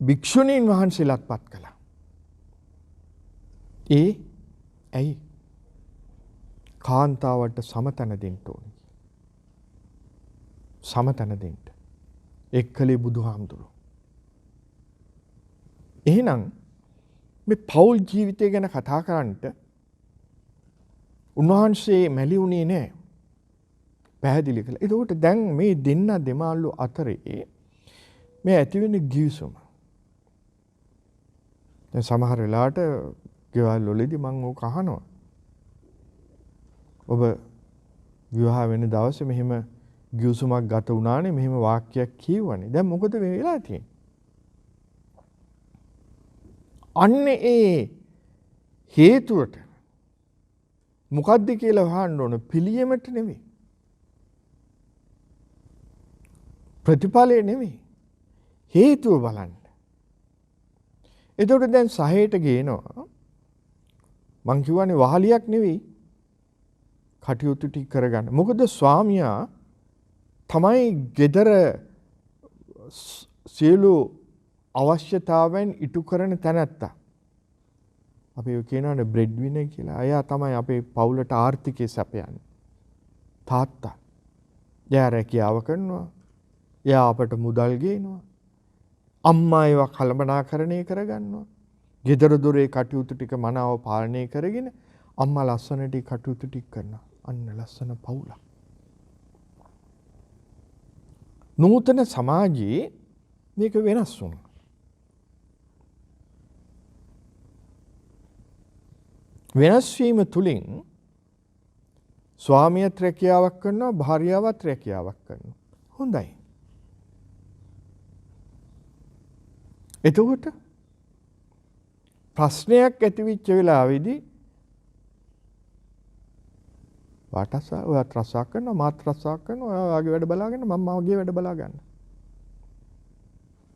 භික්ෂුණීන් වහන්සේලාත් පත් කළා. ඇයි? කාන්තාවට සමතන දෙන්න ඕනේ. සමතන දෙන්න. එක්කලේ බුදුහාමුදුරුවෝ. එහෙනම් මේ පෞල් ජීවිතය ගැන කතා කරන්නට උන්වහන්සේ මැලි වුණේ නැහැ. පැහැදිලි කළා. ඒකට දැන් මේ දෙන්න දෙමාළු අතරේ මේ ඇතිවෙන ගිවිසුම. දැන් සමහර වෙලාවට ගෙවල් වලදී මම ඕක අහනවා. ඔබ විවාහ වෙන දවසේ මෙහෙම ගිවිසුමක් ගත වුණානේ මෙහෙම වාක්‍යයක් කියවනේ. දැන් මොකද වෙලා තියෙන්නේ? අන්න ඒ හේතුවට මොකද්ද කියලා අහන්න ඕන පිළියෙමට නෙමෙයි. ප්‍රතිඵලය නෙමෙයි. හේතුව බලන්න. එතකොට දැන් සහයට ගේනවා. මං කියවනේ වහලියක් නෙවෙයි. කටයුතු ටික කරගන්න. මොකද ස්වාමියා තමයි ගෙදර සියලු අවශ්‍යතාවයන් ඉටු කරන තැනැත්තා. අපි කියනවානේ බ්‍රෙඩ් විනර් කියලා. අයියා තමයි අපේ පවුලට ආර්ථිකය සපයන්නේ. තාත්තා. එයා රැකියාව කරනවා. එයා අපට මුදල් ගේනවා. අම්මා ඒවා කළමනාකරණය කරගන්නවා. ගෙදර දොරේ කටයුතු ටික මනාව පාලනය කරගෙන අම්මා ලස්සනට කටයුතු ටික කරනවා. අන්න ලස්සන පවුලක්. නූතන සමාජයේ මේක වෙනස් වුණා. වෙනස් වීම තුලින් ස්වාමියාත් රැකියාවක් කරනවා, භාර්යාවත් රැකියාවක් කරනවා. හොඳයි. එතකොට ප්‍රශ්නයක් ඇති වෙච්ච වෙලාවේදී ඔයාත් රස්සා කරනවා, මාත් රස්සා කරනවා, ඔයා වාගේ වැඩ බලාගෙන මම මාගේ වැඩ බලා ගන්න.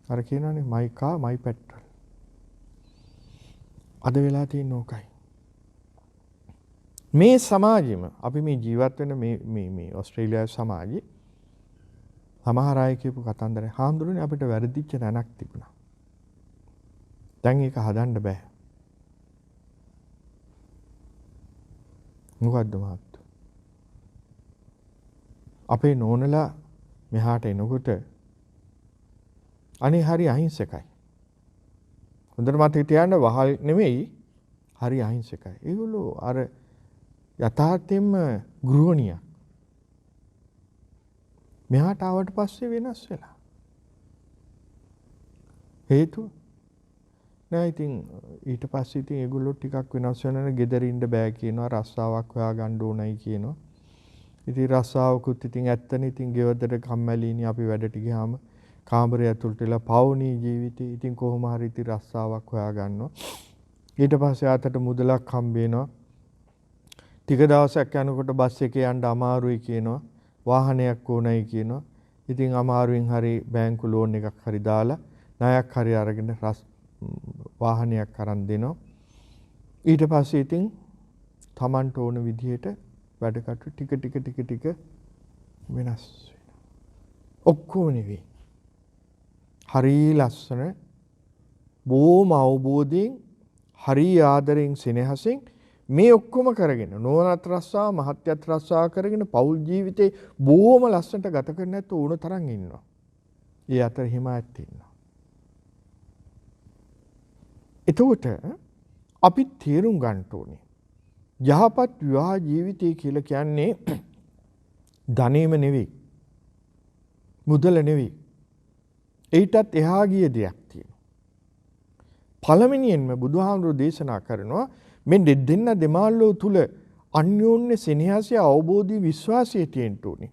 අර කියනවානේ මයි කා මයි පෙට්‍රල්. අද වෙලා තියෙන ඕකයි. මේ සමාජෙම අපි මේ ජීවත් වෙන මේ ඕස්ට්‍රේලියාවේ සමාජෙ සමහර අය කියපු කතන්දරේ හාමුදුරනේ අපිට වැරදිච්ච තැනක් තිබුණා. දැන් ඒක හදන්න බෑ. මොකද්ද මහත්තයෝ? අපේ නෝනලා මෙහාට එනකොට අනේ හරි අහිංසකයි. හොඳට මතක තියාගන්න වහල් නෙමෙයි හරි අහිංසකයි. ඒගොල්ලෝ අර යථාර්ථයෙන්ම ගෘහණියක්. මෙහාට ආවට පස්සේ වෙනස් වෙලා. හේතුව නෑ ඉතින් ඊට පස්සේ ඉතින් ඒගොල්ලෝ ටිකක් වෙනස් වෙනන ගෙදර ඉන්න බෑ කියනවා, රස්සාවක් හොයා ගන්න ඕනයි කියනවා. ඉතින් රස්සාවකුත් ඉතින් ඇත්තනේ ඉතින් ගෙවදර කම්මැලිනේ අපි වැඩට ගියාම කාමරය ඇතුළට වෙලා පවුනේ ජීවිතේ. ඉතින් කොහොම හරි ඉතින් රස්සාවක් හොයා ගන්නවා. ඊට පස්සේ ආතට මුදලක් හම්බ වෙනවා. ටික දවසක් යනකොට බස් එකේ යන්න අමාරුයි කියනවා. වාහනයක් ඕනයි කියනවා. ඉතින් අමාරුවෙන් හරි බැංකු ලෝන් එකක් හරි දාලා ණයක් හරි අරගෙන වාහනයක් අරන් දෙනවා. ඊට පස්සේ ඉතින් Tamanට ඕන විදිහට වැඩ කටයුතු ටික වෙනස් වෙනවා. ඔක්කොම නෙවෙයි. හරි ලස්සන බොහොම අවබෝධයෙන් හරි ආදරෙන් සෙනෙහසෙන් මේ ඔක්කොම කරගෙන නෝනත් රස්සා මහත්යත් රස්සා කරගෙන පෞල් ජීවිතේ බොහොම ලස්සනට ගත කරන්න නැත්නම් ඕන තරම් ඉන්නවා. ඒ අතර හිමායත් ඉන්නවා. එතකොට අපි තේරුම් ගන්න ඕනේ යහපත් විවාහ ජීවිතය කියලා කියන්නේ ධනෙම නෙවෙයි, මුදල නෙවෙයි. ඊටත් එහා ගිය දෙයක් තියෙනවා. පළවෙනියෙන්ම බුදුහාමුදුරෝ දේශනා කරනවා මේ දෙන්න දෙමාල්ලෝ තුල අන්‍යෝන්‍ය සෙනෙහස, අවබෝධි, විශ්වාසය තියෙන්න ඕනේ.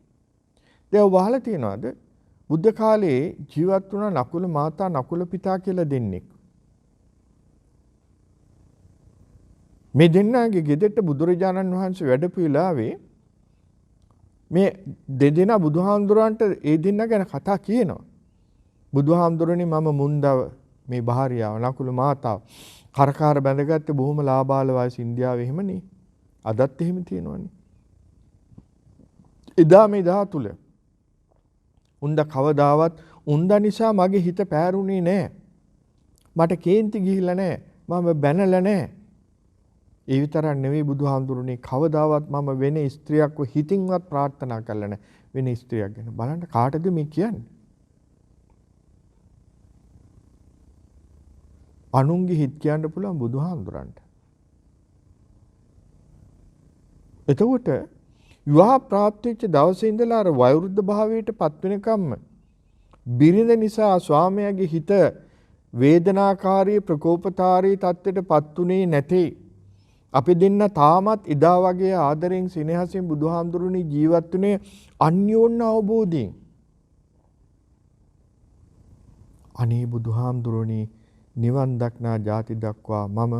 දැන් වහලා තියනවාද බුද්ධ කාලේ ජීවත් වුණ නකුල මාතා නකුල පිතා කියලා දෙන්නෙක්. මේ දෙන්නාගේ ගෙදරට බුදුරජාණන් වහන්සේ වැඩපු වෙලාවේ මේ දෙදෙනා බුදුහාමුදුරන්ට ඒ දෙන්නා ගැන කතා කියනවා. බුදුහාමුදුරනේ මම මුන්දව මේ භාර්යාව නකුල මාතාව කරකාර බැඳගත්තේ බොහොම ලාබාල වයස ඉන්දියාවේ එහෙමනේ. අදත් එහෙම තියෙනවනේ. එදා මේ ධාතුල උන්ද කවදාවත් උන්ද නිසා මගේ හිත පෑරුණේ නැහැ. මට කේන්ති ගිහිල්ලා නැහැ. මම බැනලා නැහැ. ඒ විතරක් නෙවෙයි බුදුහාමුදුරනේ කවදාවත් මම වෙන ස්ත්‍රියක්ව හිතින්වත් ප්‍රාර්ථනා කළා නැහැ. වෙන ස්ත්‍රියක් ගැන බලන්න කාටද මේ කියන්නේ? අනුන්ගේ හිත කියන්න පුළුවන් බුදුහාමුදුරන්ට. එතකොට විවාහ ප්‍රාප්ත වෙච්ච දවසේ ඉඳලා අර වයෝවෘද්ධ භාවයට පත් වෙනකම්ම බිරිඳ නිසා ස්වාමියාගේ හිත වේදනාකාරී ප්‍රකෝපකාරී තත්ත්වයට පත් උනේ නැtei. අපි දෙන්න තාමත් එදා වගේ ආදරෙන් සෙනෙහසින් බුදුහාමුදුරනේ ජීවත් වුණේ අන්‍යෝන්‍ය අවබෝධයෙන්. අනේ බුදුහාමුදුරනේ නිවන් දක්නා ජාති දක්වා මම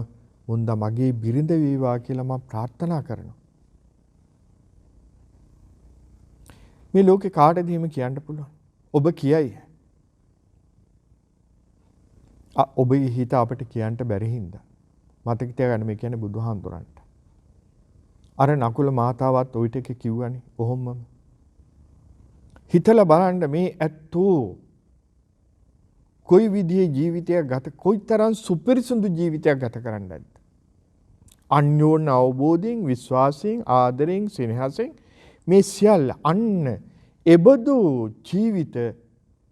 මුන්ද මගේ බිරිඳ වේවා කියලා මම ප්‍රාර්ථනා කරනවා. මේ ලෝකේ කාටද එහෙම කියන්න පුළුවන්? ඔබ කියයි. ඔබේ හිත අපිට කියන්න බැරි හින්දා. මතක තියාගන්න මේ කියන්නේ බුදුහාමුදුරන්ට. අර නකුල මාතාවත් ওই ටික කිව්වනේ කොහොමම. හිතලා බලන්න මේ ඇත්තෝ කොයි විදිහේ ජීවිතයක් ගත කොයිතරම් සුපිරිසුදු ජීවිතයක් ගත කරන්නද? අන්‍යෝන්‍ය අවබෝධයෙන්, විශ්වාසයෙන්, ආදරයෙන්, සෙනෙහසෙන් මේ සියල්ල අන්න එබඳු ජීවිත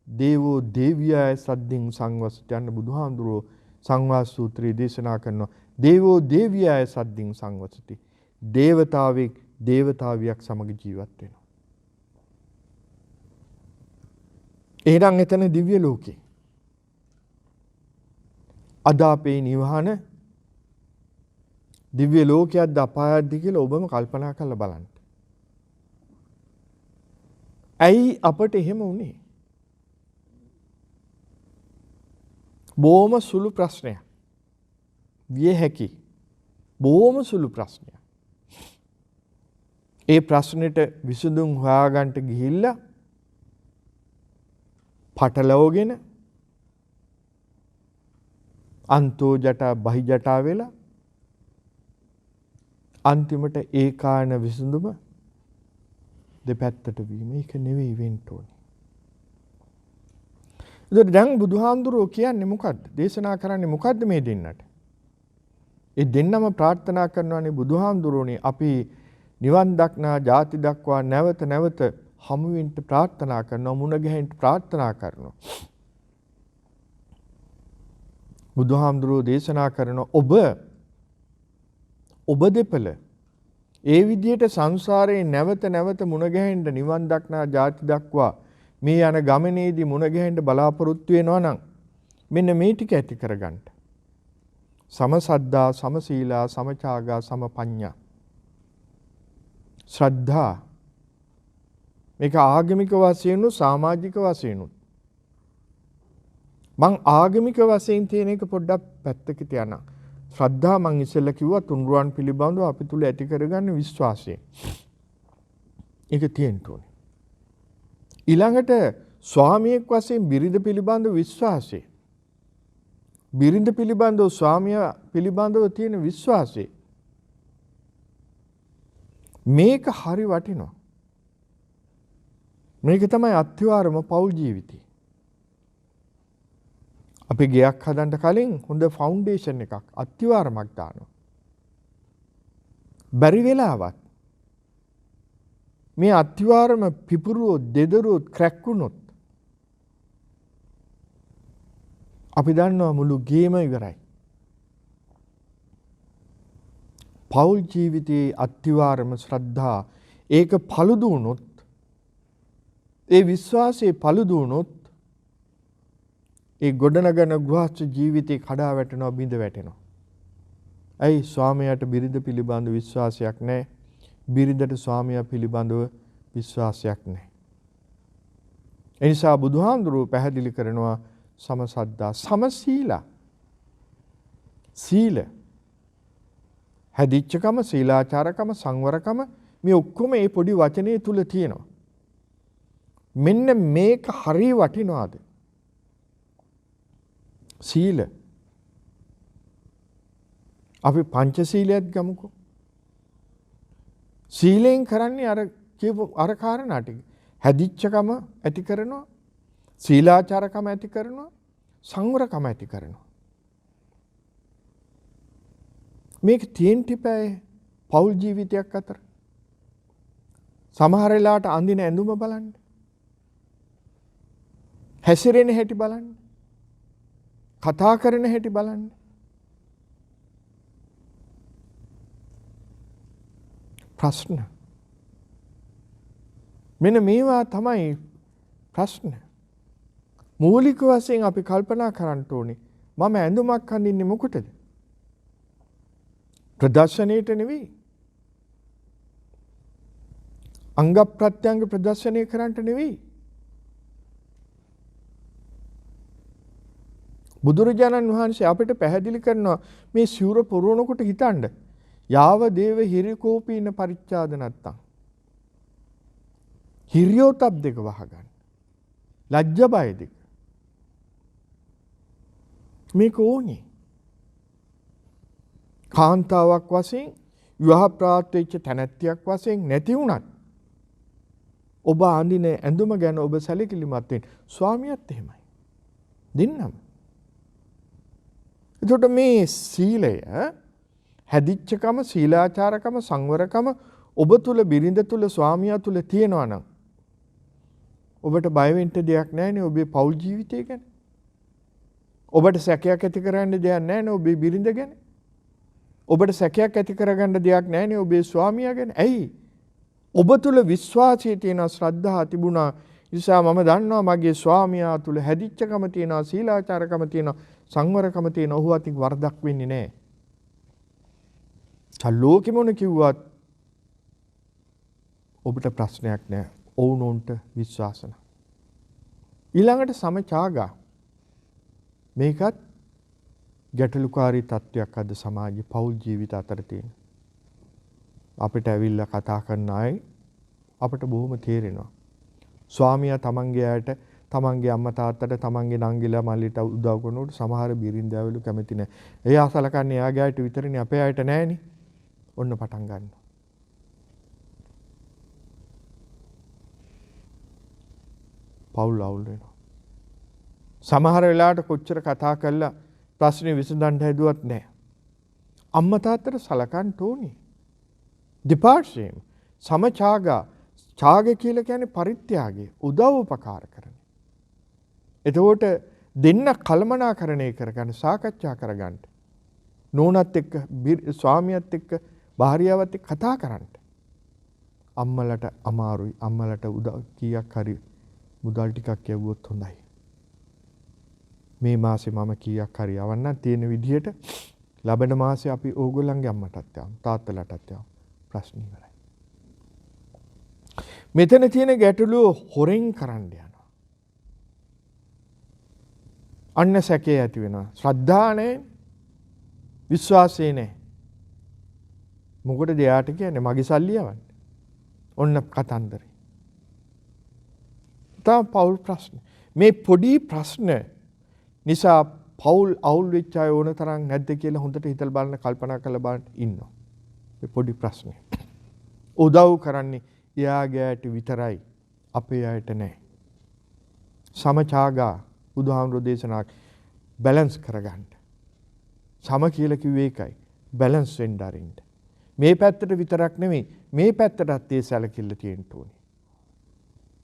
දේවෝ දේවියය සද්දින් සංවසති යන බුදුහාමුදුරෝ සංවාස සූත්‍රයේ දේශනා කරනවා. දේවෝ දේවියය සද්දින් සංවසති. දේවතාවෙක් දේවතාවියක් සමග ජීවත් වෙනවා. එහෙනම් එතන දිව්‍ය ලෝකේ. අද අපේ නිවහන දිව්‍ය ලෝකයක්ද අපායක්ද කියලා ඔබම කල්පනා කරලා බලන්න. ඇයි අපට එහෙම වුනේ? බොහොම සුළු ප්‍රශ්නයක්. විය හැකි. බොහොම සුළු ප්‍රශ්නයක්. ඒ ප්‍රශ්නෙට විසඳුම් හොයාගන්න ගිහිල්ලා පටලවගෙන අන්තෝ ජටා බහි ජටා වෙලා අන්තිමට ඒකාන විසඳුම දෙපැත්තට වීම. ඒක නෙවෙයි වෙන්න ඕනේ. ඒතර දැන් බුදුහාමුදුරුවෝ කියන්නේ මොකද්ද? දේශනා කරන්නේ මොකද්ද මේ දෙන්නට? ඒ දෙන්නම ප්‍රාර්ථනා කරනවානේ බුදුහාමුදුරුවෝනේ අපි නිවන් දක්නා ජාති දක්වා නැවත නැවත හමු වෙන්න ප්‍රාර්ථනා කරනවා, මුණ ගැහෙන්න ප්‍රාර්ථනා කරනවා. බුදුහාමුදුරුවෝ දේශනා කරන ඔබ දෙපළ ඒ විදිහට සංසාරේ නැවත නැවත මුණ ගැහෙන්න නිවන් දක්නා ජාති දක්වා මේ යන ගමනේදී මුණ ගැහෙන්න බලාපොරොත්තු වෙනවා නම් මෙන්න මේ ටික ඇති කරගන්න. සමසද්දා, සමසීලා, සමචාගා, සමපඤ්ඤා. ශ්‍රද්ධා මේක ආගමික වශයෙන් උ සමාජික වශයෙන් උ මං ආගමික වශයෙන් තියෙන එක පොඩ්ඩක් පැත්තක තියනවා. ශ්‍රද්ධා මං ඉස්සෙල්ලා කිව්වා තුන්රුවන් පිළිබඳව අපි තුල ඇති කරගන්න විශ්වාසය. ඒක තියෙන්න ඕනේ. ඊළඟට ස්වාමියෙක් වශයෙන් බිරිඳ පිළිබඳව විශ්වාසය. බිරිඳ පිළිබඳව ස්වාමියා පිළිබඳව තියෙන විශ්වාසය. මේක හරි වටිනවා. මේක තමයි අත්‍යවාරම පෞල් ජීවිතය. අපි ගෙයක් හදන්න කලින් හොඳ ෆවුන්ඩේෂන් එකක් අත්‍යවාරමක් දානවා. බැරි වෙලාවත් මේ අත්‍යවාරම පිපුරුවොත්, දෙදරුවොත්, ක්‍රැක් වුණොත් අපි දන්නවා මුළු ගේම ඉවරයි. පෞල් ජීවිතයේ අත්‍යවාරම ශ්‍රද්ධා ඒක පළුදු වුණොත්, ඒ විශ්වාසයේ පළුදු වුණොත් ඒ ගොඩනගන ගෘහස්ත ජීවිතේ කඩා වැටෙනවා, බිඳ වැටෙනවා. ඇයි? ස්වාමියාට බිරිඳ පිළිබඳ විශ්වාසයක් නැහැ. බිරිඳට ස්වාමියා පිළිබඳව විශ්වාසයක් නැහැ. ඒ නිසා බුදුහාමුදුරුවෝ පැහැදිලි කරනවා සමසද්දා, සමසීලා. සීල හැදිච්චකම, සීලාචාරකම, සංවරකම මේ ඔක්කොම මේ පොඩි වචනේ තුල තියෙනවා. මෙන්න මේක හරිය වටිනවාද? සීල. අපි පංචශීලයක් ගමුකෝ. සීලෙන් කරන්නේ අර කියපු අර කාරණා ටික. හැදිච්චකම ඇති කරනවා, සීලාචාරකම ඇති කරනවා, සංවරකම ඇති කරනවා. මේක තියෙන්න තිබෑ පෞල් ජීවිතයක් අතර. සමහර වෙලාවට අඳින ඇඳුම බලන්න. හැසිරෙන හැටි බලන්න. කතා කරන හැටි බලන්න. ප්‍රශ්න. මෙන්න මේවා තමයි ප්‍රශ්න. මූලික වශයෙන් අපි කල්පනා කරන්න ඕනේ මම ඇඳුමක් අඳින්නේ මොකටද? ප්‍රදර්ශනයට නෙවෙයි. අංග ප්‍රත්‍යංග ප්‍රදර්ශනය කරන්නට නෙවෙයි. බුදුරජාණන් වහන්සේ අපිට පැහැදිලි කරනවා මේ සිවුර පුරවනකොට හිතන්න යාව දේව හිරිකෝපීන පරිච්ඡාද නැත්තම් හිරියෝතප් දෙක වහගන්න. ලැජ්ජ බය දෙක. මේක ඕනේ. කාන්තාවක් වශයෙන් විවාහ ප්‍රාප්ත වෙච්ච තැනැත්තියක් වශයෙන් නැති වුණත් ඔබ අඳින ඇඳුම ගැන ඔබ සැලකිලිමත් වෙන්න. ස්වාමියාත් එහෙමයි. දෙන්නම. එතකොට මේ සීලය හැදිච්චකම, සීලාචාරකම, සංවරකම ඔබ තුල, බිරිඳ තුල, ස්වාමියා තුල තියෙනවා නම් ඔබට බය වෙන්න දෙයක් නැහැ නේ ඔබේ පෞල් ජීවිතය ගැන. ඔබට සැකයක් ඇති කරන්න දෙයක් නැහැ නේ ඔබේ බිරිඳ ගැන. ඔබට සැකයක් ඇති කරගන්න දෙයක් නැහැ නේ ඔබේ ස්වාමියා ගැන. ඇයි? ඔබ තුල විශ්වාසය තියෙනවා, ශ්‍රද්ධාව තිබුණා. නිසා මම දන්නවා මගේ ස්වාමියා තුල හැදිච්චකම තියෙනවා, සීලාචාරකම තියෙනවා, සංවරකම තියෙනවා. ඔහු අතින් වරදක් වෙන්නේ නැහැ. ලෝකෙ මොන කිව්වත් ඔබට ප්‍රශ්නයක් නැහැ. ඔවුනොන්ට විශ්වාසන. ඊළඟට සමචාගා. මේකත් ගැටලුකාරී තත්වයක් අද සමාජයේ පෞල් ජීවිත අතර තියෙන. අපිට ඇවිල්ලා කතා කරන අය අපිට බොහොම තේරෙනවා. ස්වාමියා තමන්ගේ අයට, තමන්ගේ අම්මා තාත්තට, තමන්ගේ නංගිලා මල්ලිට උදව් කරනකොට සමහර බිරින්දෑවලු කැමති නැහැ. එයා සලකන්නේ එයාගේ අයට විතරනේ, අපේ අයට නැහැනේ. ඔන්න පටන් ගන්නවා. පෞල් අවුල් වෙනවා. සමහර වෙලාවට කොච්චර කතා කළා ප්‍රශ්නේ විසඳන්න හැදුවත් නැහැ. අම්මා තාත්තට සලකන්න ඕනේ. දෙපාර්ශ්වයෙන් සමචාගා. ඡාග කියලා කියන්නේ පරිත්‍යාගය, උදව් උපකාර කරන. එතකොට දෙන්න කලමනාකරණය කරගන්න, සාකච්ඡා කරගන්න. නෝනත් එක්ක, ස්වාමියාත් එක්ක, භාර්යාවත් එක්ක කතා කරන්න. අම්මලට අමාරුයි. අම්මලට උදව් කීයක් හරි මුදල් ටිකක් යවුවොත් හොඳයි. මේ මාසේ මම කීයක් හරි යවන්න තියෙන විදිහට ලබන මාසේ අපි ඕගොල්ලන්ගේ අම්මටත් යවමු, තාත්තලටත් යවමු. ප්‍රශ්න ඉවරයි. මෙතන තියෙන ගැටලුව හොරෙන් කරන්න යනවා. අන්න සැකේ ඇති වෙනවා. ශ්‍රද්ධාව නැහැ, විශ්වාසය නැහැ. මොකටද එයාට කියන්නේ මගේ සල්ලි යවන්න? ඔන්න කතන්දරේ. තා පෞල් ප්‍රශ්න. මේ පොඩි ප්‍රශ්න නිසා පෞල් අවුල් වෙච්ච අය ඕන තරම් නැද්ද කියලා හොඳට හිතලා බලන්න, කල්පනා කරලා බලන්න ඉන්නවා. මේ පොඩි ප්‍රශ්නේ. උදව් කරන්නේ එයාගේ අයට විතරයි, අපේ අයට නැහැ. සමචාගා බුදුහාමුදුරෝ දේශනා බැලන්ස් කරගන්න. සම කියලා කිව්වේ ඒකයි. බැලන්ස් වෙන්න අරින්න. මේ පැත්තට විතරක් නෙමෙයි, මේ පැත්තටත් ඒ සැලකිල්ල තියෙන්න ඕනේ.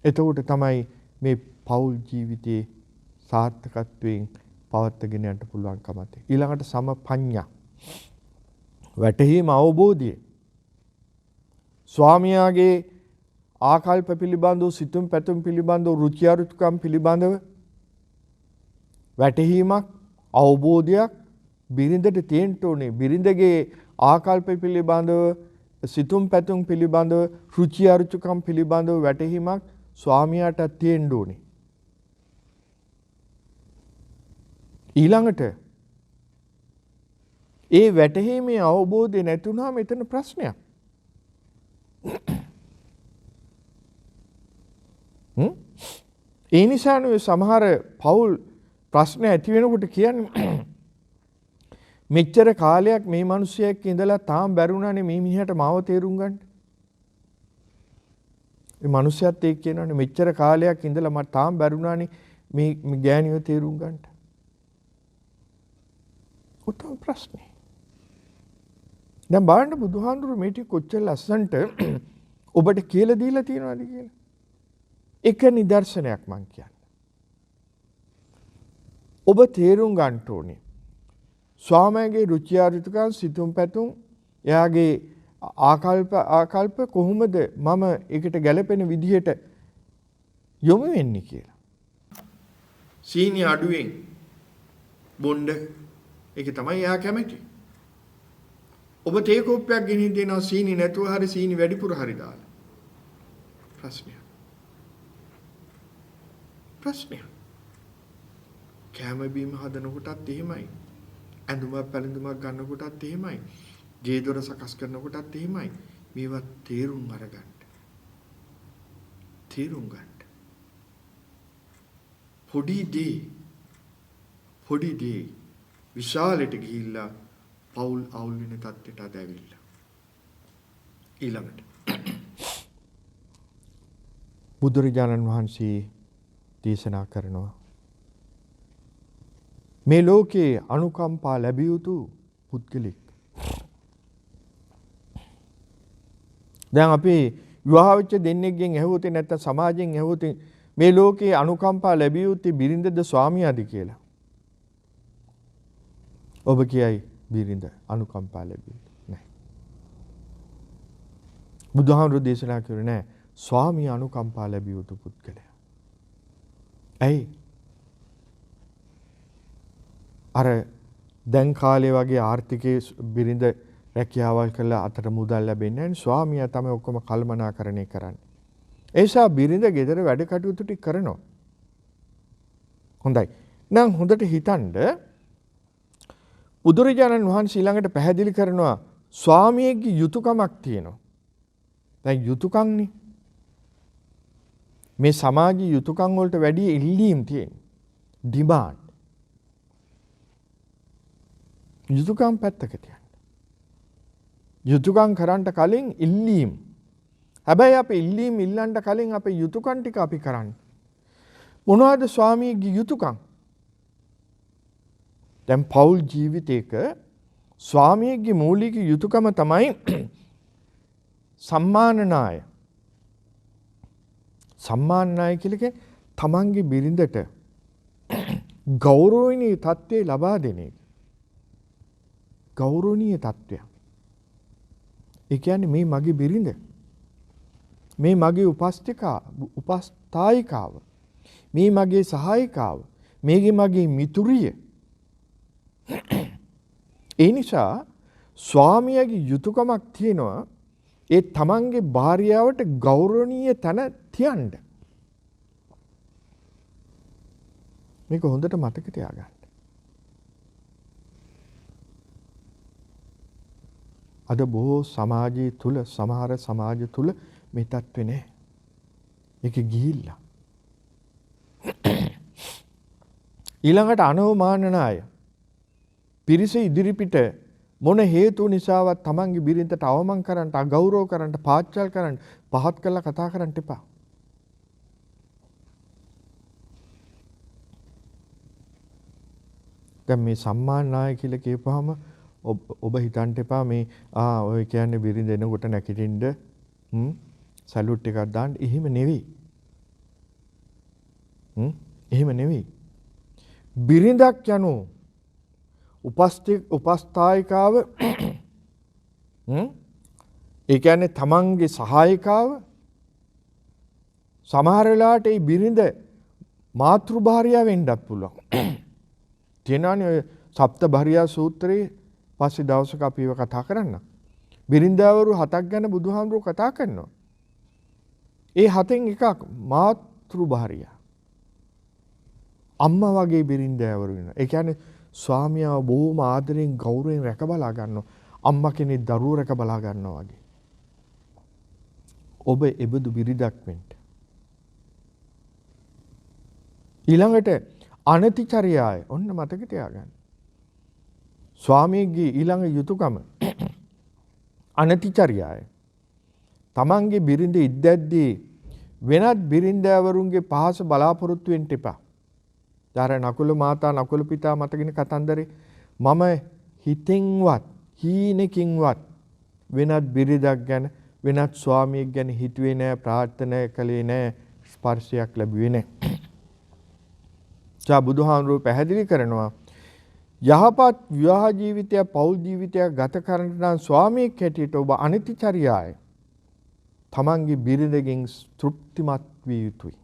එතකොට තමයි මේ පෞල් ජීවිතයේ සාර්ථකත්වයෙන් පවත්වාගෙන යන්න පුළුවන්කම තියෙන්නේ. ඊළඟට සමපඤ්ඤා. වැටහීම, අවබෝධය. ස්වාමියාගේ ආකල්ප පිළිබඳව, සිතුම් පැතුම් පිළිබඳව, රුචි අරුචිකම් පිළිබඳව වැටහීමක්, අවබෝධයක් බිරිඳට තියෙන්න ඕනේ. බිරිඳගේ ආකල්ප පිළිබඳව, සිතුම් පැතුම් පිළිබඳව, රුචි අරුචිකම් පිළිබඳව වැටහීමක් ස්වාමියාට තියෙන්න ඕනේ. ඊළඟට ඒ වැටහීමේ අවබෝධය නැතුණා මෙතන ප්‍රශ්නයක්. ඒ නිසානේ සමහර පෞල් ප්‍රශ්න ඇති වෙනකොට කියන්නේ මෙච්චර කාලයක් මේ මිනිස්සෙක් ඉඳලා තාම බැරුණානේ මේ මිනිහට මාව තේරුම් ගන්න. මේ මිනිස්සයත් ඒක කියනවානේ මෙච්චර කාලයක් ඉඳලා මට තාම බැරුණානේ මේ ගෑණියව තේරුම් ගන්න. උත්තර ප්‍රශ්නේ. දැන් බලන්න බුදුහාඳුරු මේ ටික කොච්චර ලස්සනට ඔබට කියලා දීලා තියෙනවද කියලා. එක නිදර්ශනයක් මං කියන්නේ. ඔබ තේරුම් ගන්න ඕනේ. ස්වාමයාගේ රුචි අරුචිකම්, සිතුම් පැතුම්, එයාගේ ආකල්ප කොහොමද මම ඒකට ගැළපෙන විදිහට යොමු වෙන්නේ කියලා. සීනි අඩුවෙන් බොණ්ඩ ඒක තමයි එයා කැමති. ඔබ තේ කෝප්පයක් ගෙනින් දෙනවා සීනි නැතුව හරි සීනි වැඩිපුර හරි දාලා. ප්‍රශ්නය. කැම බීම හදන කොටත් එහෙමයි. ඇඳුමක් පැළඳුමක් ගන්න කොටත් එහෙමයි. ගේ දොර සකස් කරන කොටත් එහෙමයි. මේවා තේරුම් අරගන්න. තේරුම් ගන්න. පොඩි දේ විශාලට ගිහිල්ලා පෞල් අවුල් වෙන තත්ත්වයට අද ඇවිල්ලා. ඊළඟට බුදුරජාණන් වහන්සේ දේශනා කරනවා මේ ලෝකේ අනුකම්පා ලැබිය යුතු පුද්ගලෙක්. දැන් අපි විවාහ වෙච්ච දෙන්නෙක්ගෙන් ඇහුවොත් නැත්නම් සමාජයෙන් ඇහුවොත් මේ ලෝකේ අනුකම්පා ලැබිය යුත්තේ බිරිඳද ස්වාමියාද කියලා. ඔබ කියයි බිරිඳ අනුකම්පා ලැබිය යුතු නැහැ. බුදුහාමුදුරු දේශනා කරේ නෑ ස්වාමී අනුකම්පා ලැබිය යුතු පුද්ගලයා. ඇයි? අර දැන් කාලේ වගේ ආර්ථිකයේ බිරිඳ රැකියාවල් කළා අතට මුදල් ලැබෙන්නේ නැහැ. ස්වාමියා තමයි ඔක්කොම කල්පනාකරණය කරන්නේ. ඒ නිසා බිරිඳ ගෙදර වැඩ කටයුතු ටික කරනවා. හොඳයි. නම් හොඳට හිතන්න බුදුරජාණන් වහන්සේ ඊළඟට පැහැදිලි කරනවා ස්වාමියෙක්ගේ යුතුයකමක් තියෙනවා. දැන් යුතුයකම්නේ. මේ සමාජීය යුතුයකම් වලට වැඩි ඉල්ලීම් තියෙනවා. ඩිමාන්ඩ්. යුතුයකම් පැත්තක තියන්න. යුතුයකම් කරන්න කලින් ඉල්ලීම්. හැබැයි අපි ඉල්ලීම් ඉල්ලන්න කලින් අපේ යුතුයකම් ටික අපි කරන්න. මොනවද ස්වාමියෙක්ගේ යුතුයකම්? දැන් පෞල් ජීවිතයක ස්වාමියෙක්ගේ මූලික යුතුයකම තමයි සම්මානනාය. සම්මානනාය කියන්නේ තමන්ගේ බිරිඳට ගෞරවණීය තත්ත්වය ලබා දෙන එක. ගෞරවණීය තත්ත්වය. ඒ කියන්නේ මේ මගේ බිරිඳ. මේ මගේ උපස්ථායිකාව. මේ මගේ සහායිකාව. මේගේ මගේ මිතුරිය. ඒ නිසා ස්වාමියාගේ යුතුයකමක් තියෙනවා ඒ තමන්ගේ භාර්යාවට ගෞරවණීය තැන තියන්න. මේක හොඳට මතක තියාගන්න. අද බොහෝ සමාජය තුල සමහර සමාජ තුල මේ තත්ත්වේ නැහැ. ඒක ගිහිල්ලා. ඊළඟට අනවමානනාය. පිරිස ඉදිරිපිට මොන හේතු නිසාවත් තමන්ගේ බිරිඳට අවමන් කරන්න, අගෞරව කරන්න, පාච්චල් කරන්න, පහත් කරලා කතා කරන්න එපා. දැන් මේ සම්මානනාය කියලා කියපුවාම ඔබ හිතන්න එපා මේ ඔය කියන්නේ බිරිඳ එනකොට නැගිටින්න සැලුට් එකක් දාන්න. එහෙම නෙවෙයි. එහෙම නෙවෙයි. බිරිඳක් යනෝ උපස්ථායිකාව ඒ කියන්නේ තමන්ගේ සහායිකාව සමහර වෙලාවට ඒ බිරිඳ මාතෘ භාර්යාව වෙන්නත් පුළුවන්. තියෙනවානේ ඔය සප්ත භාර්යා සූත්‍රයේ පස්සේ දවසක අපි ඒව කතා කරන්න. බිරිඳවරු 7ක් ගැන බුදුහාමුදුරුවෝ කතා කරනවා. ඒ 7න් එකක් මාතෘ භාර්යා. අම්මා වගේ බිරිඳවරු වෙනවා. ඒ කියන්නේ ස්වාමියාව බොහොම ආදරෙන් ගෞරවයෙන් රැක බලා ගන්නවා. අම්මා කෙනෙක් දරුවෝ රැක බලා ගන්නවා වගේ. ඔබ එබඳු බිරිඳක් වෙන්න. ඊළඟට අනතිචර්යාය ඔන්න මතක තියාගන්න. ස්වාමියගේ ඊළඟ යුතුයකම අනතිචර්යාය. තමන්ගේ බිරිඳ ඉද්දැද්දී වෙනත් බිරිඳවරුන්ගේ පහස බලාපොරොත්තු වෙන්න එපා. දාර නකුල මාතා නකුල පිතා මතකින කතන්දරේ මම හිතෙන්වත් හීනකින්වත් වෙනත් බිරිඳක් ගැන වෙනත් ස්වාමියෙක් ගැන හිතුවේ නෑ, ප්‍රාර්ථනා කළේ නෑ, ස්පර්ශයක් ලැබුවේ නෑ. බුදුහාමුදුරුවෝ පැහැදිලි කරනවා යහපත් විවාහ ජීවිතය පෞල් ජීවිතයක් ගත කරන්න නම් ස්වාමියෙක් හැටියට ඔබ අනතිචර්යාය තමන්ගේ බිරිඳගෙන් තෘප්තිමත් විය යුතුයි.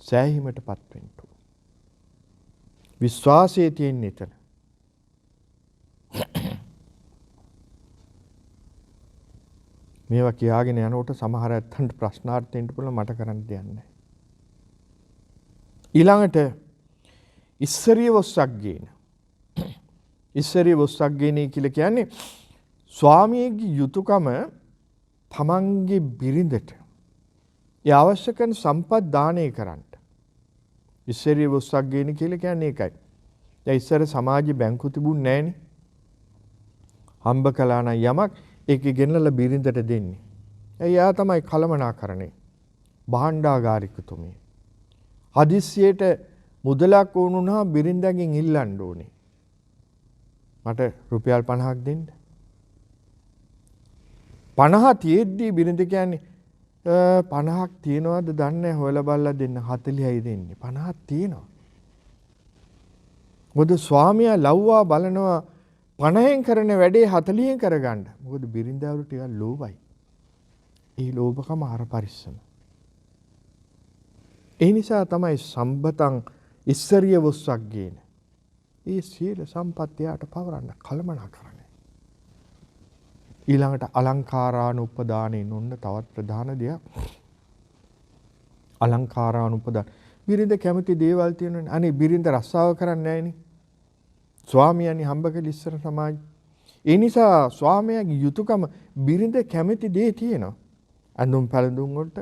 සෑහීමටපත් වෙන්න. විශ්වාසයේ තියෙන එතන. මේවා කියාගෙන යනකොට සමහර ඇත්තන්ට ප්‍රශ්නාර්ථ දෙන්න පුළුවන් මට කරන්න දෙයක් නැහැ. ඊළඟට ඉස්සරිය වස්සක් ගේන. ඉස්සරිය වස්සක් ගේනේ කියලා කියන්නේ ස්වාමියේගේ යුතුයකම තමන්ගේ බිරිඳට ඒ අවශ්‍ය කරන සම්පත් දානය කරන්න. ඉස්සරිය වස්සක් ගේන කියලා කියන්නේ ඒකයි. දැන් ඉස්සර සමාජයේ බැංකු තිබුණේ නැහනේ. හම්බ කළා නම් යමක් ඒක ගෙනල්ලා බිරිඳට දෙන්නේ. එයා තමයි කලමනාකරණේ. භාණ්ඩාගාරිකතුමිය. හදිස්සියට මුදලක් වුණා බිරිඳගෙන් ඉල්ලන්න ඕනේ. මට රුපියල් 50ක් දෙන්න. 50 තියෙද්දි බිරිඳ කියන්නේ 50ක් තියනවාද දන්නේ නැහැ හොයලා බලලා දෙන්න 40යි දෙන්නේ 50ක් තියෙනවා. මොකද ස්වාමියා ලව්වා බලනවා 50න් කරන වැඩේ 40න් කරගන්න. මොකද බිරිඳවරු ටිකක් ලෝභයි. ඒ ලෝභකම අර පරිස්සම. ඒ නිසා තමයි සම්බතං ඉස්සරිය වොස්සක් ගේන. ඒ සීල සම්පත්තියට පවරන්න කලමනාකරණය. ඊළඟට අලංකාරානුපදානෙන් ඔන්න තවත් ප්‍රධාන දෙයක්. අලංකාරානුපදාන. බිරිඳ කැමති දේවල් තියෙනවනේ. අනේ බිරිඳ රස්සාව කරන්නේ නැහෙනේ. ස්වාමියානි හම්බ කළ ඉස්සර සමාජ. ඒ නිසා ස්වාමියාගේ යුතුයකම බිරිඳ කැමති දේ තියෙනවා. ඇඳුම් පැළඳුම් වලට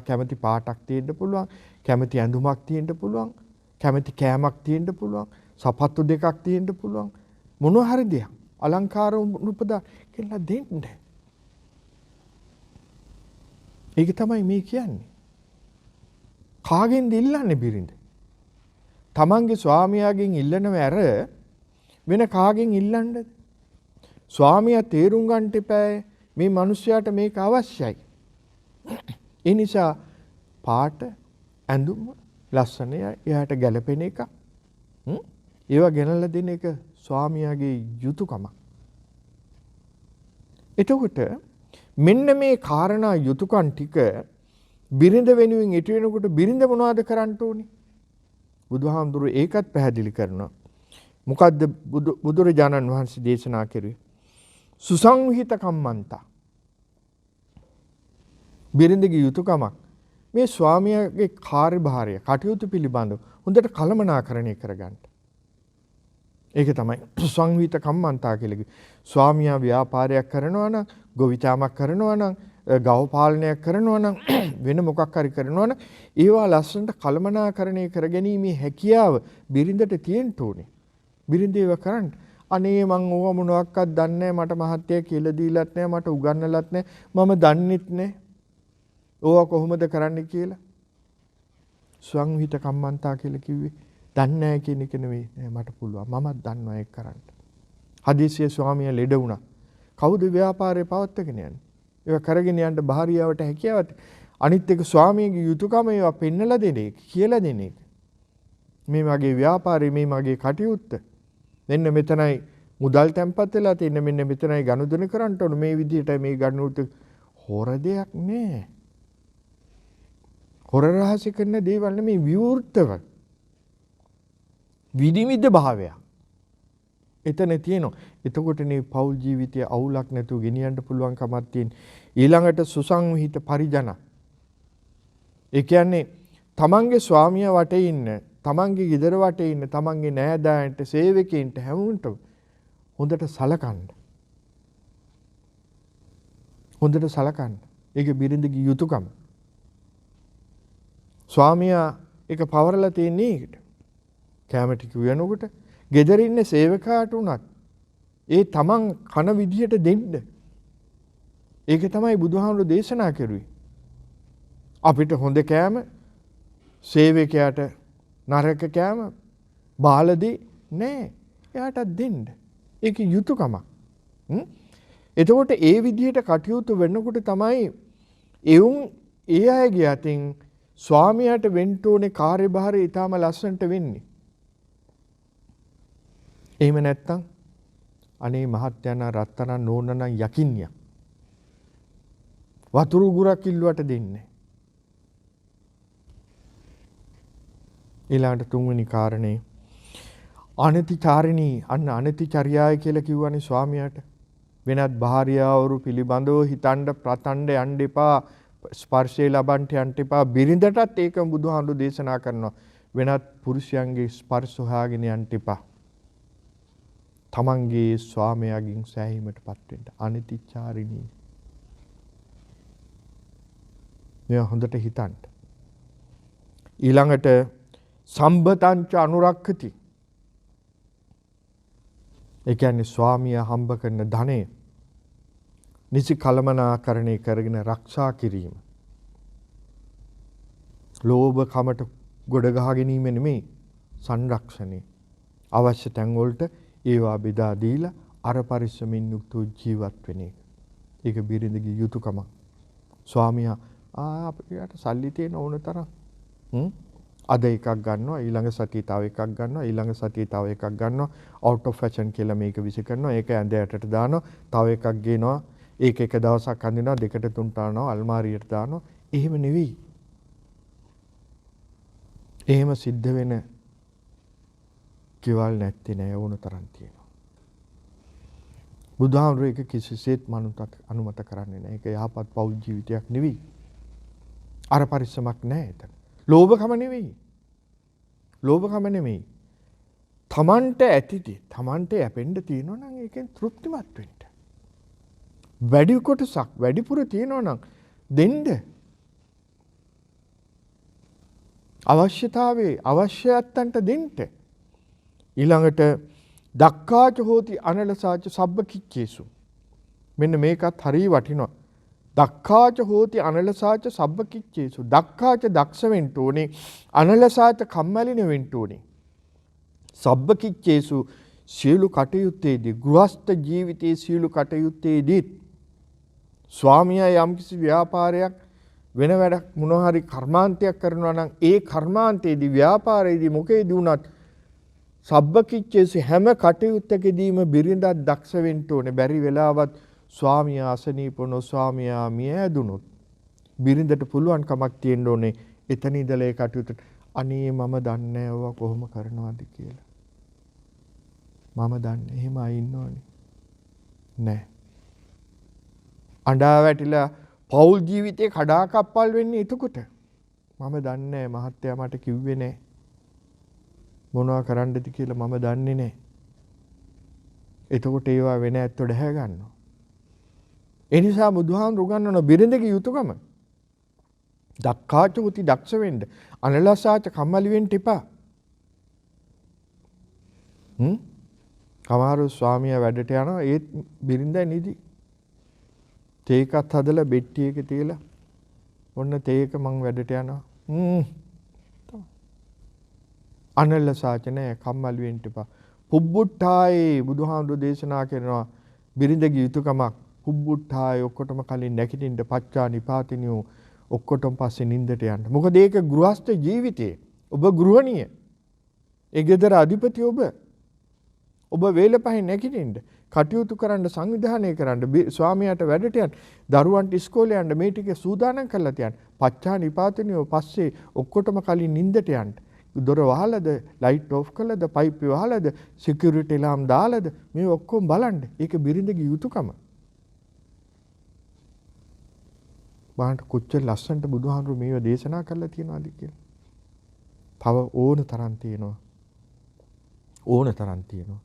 කැමති පාටක් තියෙන්න පුළුවන්, කැමති ඇඳුමක් තියෙන්න පුළුවන්, කැමති කෑමක් තියෙන්න පුළුවන්, සපත්තු දෙකක් තියෙන්න පුළුවන්. මොනවා හරි දෙයක් අලංකාර උපදා කියලා දෙන්න. ඒක තමයි මේ කියන්නේ. කාගෙන්ද ඉල්ලන්නේ බිරිඳ? තමන්ගේ ස්වාමියාගෙන් ඉල්ලනව ඇර වෙන කාගෙන් ඉල්ලන්නද? ස්වාමියා තේරුම් ගන්නට එපා මේ මිනිස්යාට මේක අවශ්‍යයි. ඒ නිසා පාට ඇඳුම ලස්සන එයාට ගැළපෙන එක ඒවා ගෙනල්ලා දෙන එක ස්වාමියාගේ යුතුයකම. එතකොට මෙන්න මේ කාරණා යුතුයකම් ටික බිරිඳ වෙනුවෙන් ඉටු වෙනකොට බිරිඳ මොනවද කරන්න ඕනේ? බුදුහාමුදුරුවෝ ඒකත් පැහැදිලි කරනවා. මොකද්ද බුදුරජාණන් වහන්සේ දේශනා කරුවේ? සුසංවිහිත කම්මන්තා. බිරිඳගේ යුතුයකමක් මේ ස්වාමියාගේ කාර්යභාරය කටයුතු පිළිබඳව හොඳට කළමනාකරණය කරගන්න. ඒක තමයි සංවිත කම්මන්තා කියලා කිව්වේ. ස්වාමියා ව්‍යාපාරයක් කරනවා නම්, ගොවිතැනක් කරනවා නම්, ගව පාලනයක් කරනවා නම්, වෙන මොකක් හරි කරනවා නම් ඒවා ලස්සනට කළමනාකරණය කරගැනීමේ හැකියාව බිරිඳට තියෙන්න ඕනේ. බිරිඳ ඒව කරන්න. අනේ මං ඕවා මොනවක්වත් දන්නේ නැහැ, මට මහත්තයා කියලා දීලත් නැහැ, මට උගන්වලත් නැහැ, මම දන්නෙත් නැහැ. ඕවා කොහොමද කරන්න කියලා. සංවිත කම්මන්තා කියලා කිව්වේ දන්නේ නැහැ කියන එක නෙවෙයි. මට පුළුවන්. මමත් දන්නවා ඒක කරන්න. හදිසියේ ස්වාමියා ලෙඩ වුණා. කවුද ව්‍යාපාරේ පවත්වාගෙන යන්නේ? ඒවා කරගෙන යන්න භාර්යාවට හැකියාවක්. අනිත් එක ස්වාමියාගේ යුතුයකම ඒවා පෙන්නලා දෙන එක, කියලා දෙන එක. මේ මගේ ව්‍යාපාරේ, මේ මගේ කටයුත්ත. මෙන්න මෙතනයි මුදල් තැන්පත් වෙලා තියෙන්නේ, මෙන්න මෙතනයි ගනුදෙනු කරන්න ඕන, මේ විදිහටයි මේ ගනුදෙනු. හොර දෙයක් නෑ. හොර රහස කරන දේවල් නෙමේ, විවෘතව විනිවිද භාවය එතන තියෙනවා. එතකොට මේ පෞල් ජීවිතයේ අවුලක් නැතුව ගෙනියන්න පුළුවන් කමක් තියෙන. ඊළඟට සුසංවිහිත පරිජන. ඒ කියන්නේ තමන්ගේ ස්වාමියා වටේ ඉන්න, තමන්ගේ ගෙදර වටේ ඉන්න, තමන්ගේ නෑදෑයන්ට, සේවකයන්ට හැමෝටම හොඳට සලකන්න. හොඳට සලකන්න. ඒක බිරිඳගේ යුතුයකම. ස්වාමියා ඒක පවරලා තියෙන්නේ ඒකට. කැම ටික වෙනකොට ගෙදර ඉන්න සේවකාට උනත් ඒ තමන් කන විදියට දෙන්න. ඒක තමයි බුදුහාමුදුරු දේශනා කරුවේ. අපිට හොඳ කෑම, සේවකයාට නරක කෑම බාලදී නෑ. එයාට දෙන්න. ඒක යුතුයකමක්. එතකොට ඒ විදියට කටයුතු වෙනකොට තමයි ඒ අයගේ අතින් ස්වාමියාට වෙන්න ඕනේ කාර්යභාරය ඊටම ලස්සනට වෙන්නේ. එහෙම නැත්තම් අනේ මහත්යන රත්තරන් නෝනනම් යකින්නිය. වතුරු උගුරක් ඉල්ලුවට දෙන්නේ. ඊළඟට තුන්වෙනි කාරණේ අනතිචාරිණී, අන්න අනතිචර්යාය කියලා කිව්වනේ ස්වාමියාට. වෙනත් භාර්යාවරු පිළිබඳව හිතන්න ප්‍රතණ්ඩ යන්න එපා, ස්පර්ශය ලබන්ට යන්න එපා. බිරිඳටත් ඒක බුදුහාමුදුරු දේශනා කරනවා. වෙනත් පුරුෂයන්ගේ ස්පර්ශ හොයාගෙන යන්න එපා. තමන්ගේ ස්වාමියාගෙන් සෑහීමටපත් වෙන්න. අනතිචාරිණී. මෙයා හොඳට හිතන්න. ඊළඟට සම්බතංච අනුරක්ඛති. ඒ කියන්නේ ස්වාමියා හම්බ කරන ධනය නිසි කළමනාකරණය කරගෙන ආරක්ෂා කිරීම. ලෝභ කමට ගොඩ ගහ ගැනීම නෙමෙයි, සංරක්ෂණය. අවශ්‍ය තැන් වලට ඒවා බෙදා දීලා අර පරිස්සමින් යුක්තව ජීවත් වෙන එක. ඒක බිරිඳගේ යුතුයකම. ස්වාමියා අපිට සල්ලි තියෙන ඕන තරම් අද එකක් ගන්නවා, ඊළඟ සතියේ තව එකක් ගන්නවා, ඊළඟ සතියේ තව එකක් ගන්නවා, out of fashion කියලා මේක විසි කරනවා, ඒක ඇඳ යටට දානවා, තව එකක් ගේනවා. ඒක එක දවසක් අඳිනවා, දෙකට තුනට දානවා, අල්මාරියට දානවා. එහෙම නෙවෙයි. එහෙම සිද්ධ වෙන කිවල් නැත්තේ නෑ, ඕන තරම් තියෙනවා. බුදුහාමුදුරුවෝ ඒක කිසිසේත් අනුමත කරන්නේ නෑ. ඒක යහපත් පෞල් ජීවිතයක් නෙවෙයි. අර පරිස්සමක් නෑ එතන. ලෝභකම නෙවෙයි. ලෝභකම නෙමෙයි. තමන්ට ඇතිදී තමන්ට යැපෙන්න තියෙනවා නම් ඒකෙන් තෘප්තිමත් වෙන්න. වැඩි කොටසක් වැඩිපුර තියෙනවා නම් දෙන්න. අවශ්‍යයන්ට දෙන්න. ඊළඟට දක්ඛාච හෝති අනලසාච සබ්බකිච්චේසු. මෙන්න මේකත් හරිය වටිනවා. දක්ඛාච හෝති අනලසාච සබ්බකිච්චේසු. දක්ඛාච දක්ෂ වෙන්න ඕනේ. අනලසාච කම්මැලින වෙන්න ඕනේ. සබ්බකිච්චේසු සියලු කටයුත්තේදී, ගෘහස්ත ජීවිතයේ සියලු කටයුත්තේදී ස්වාමියා යම්කිසි ව්‍යාපාරයක් වෙන වැඩක් මොනවා හරි කර්මාන්තයක් කරනවා නම් ඒ කර්මාන්තයේදී ව්‍යාපාරයේදී මොකේදී වුණත් සබ්බකිච්චේසු හැම කටයුත්තකදීම බිරිඳක් දක්ෂ වෙන්න ඕනේ. බැරි වෙලාවත් ස්වාමියා අසනීපනෝ, ස්වාමියා මිය ඇදුනොත් බිරිඳට පුළුවන් කමක් තියෙන්න ඕනේ එතන ඉඳලා ඒ කටයුත්තට අනේ මම දන්නේ නැහැ ඔවා කොහොම කරනවද කියලා. මම දන්නේ එහෙම අය ඉන්නවනේ. නෑ. අඬා වැටිලා පෞල් ජීවිතේ කඩාකප්පල් වෙන්නේ එතකොට. මම දන්නේ නැහැ මහත්තයා මට කිව්වේ නැහැ. මොනවා කරන්නද කියලා මම දන්නේ නැහැ. එතකොට ඒවා වෙන ඇත්ත දැහැ ගන්නවා. ඒ නිසා බුදුහාමුදුරු උගන්වන බිරිඳගේ යුතුයකම දක්ඛාච උති දක්ෂ වෙන්න, අනලසාච කම්මැලි වෙන්න එපා. කමාරු ස්වාමියා වැඩට යනවා, ඒත් බිරිඳයි නිදි. තේකත් හදලා බෙට්ටියක තියලා ඔන්න තේක මං වැඩට යනවා. අනලසාච නෑ, කම්මැලි වෙන්න එපා. පුබ්බුට්ටායේ බුදුහාමුදුරු දේශනා කරනවා බිරිඳගේ යුතුයකමක්. පුබ්බුට්ටායේ ඔක්කොටම කලින් නැගිටින්න පච්චා නිපාතිනියෝ ඔක්කොටම පස්සේ නිින්දට යන්න. මොකද ඒක ගෘහස්ත ජීවිතේ. ඔබ ගෘහණිය. ඒ ගෙදර අධිපති ඔබ. ඔබ වේල පහෙන් නැගිටින්න, කටයුතු කරන්න, සංවිධානය කරන්න, ස්වාමියාට වැඩට යන්න, දරුවන්ට ඉස්කෝලේ යන්න, මේ ටික සූදානම් කරලා තියන්න. පච්චා නිපාතනියෝ පස්සේ ඔක්කොටම කලින් නිින්දට යන්න. දොර වහලාද, ලයිට් ඔෆ් කළාද, පයිප් වහලාද, සිකියුරිටි එලාම් දාලාද, මේ ඔක්කොම බලන්න. ඒක බිරිඳගේ යුතුයකම. බාහට කොච්චර ලස්සනට බුදුහාමුදුරු මේව දේශනා කරලා තියෙනවද කියලා. තව ඕන තරම් තියෙනවා. ඕන තරම් තියෙනවා.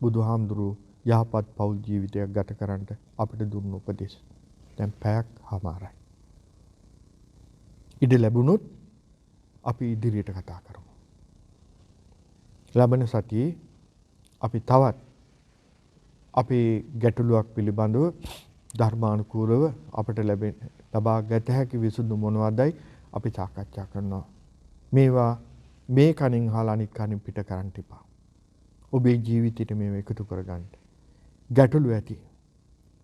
බුදුහාමුදුරු යහපත් පෞල් ජීවිතයක් ගත කරන්න අපිට දුන්න උපදේශ. දැන් පැයක් හමාරයි. ඉඩ ලැබුණොත් අපි ඉදිරියට කතා කරමු. ලබන සතියේ අපි තවත් අපේ ගැටලුවක් පිළිබඳව ධර්මානුකූලව අපට ලබා ගත හැකි විසඳුම් මොනවදයි අපි සාකච්ඡා කරනවා. මේවා මේ කණින් අහලා අනිත් කණින් පිට කරන්න එපා. ඔබේ ජීවිතයට මේව එකතු කරගන්න. ගැටලු ඇති.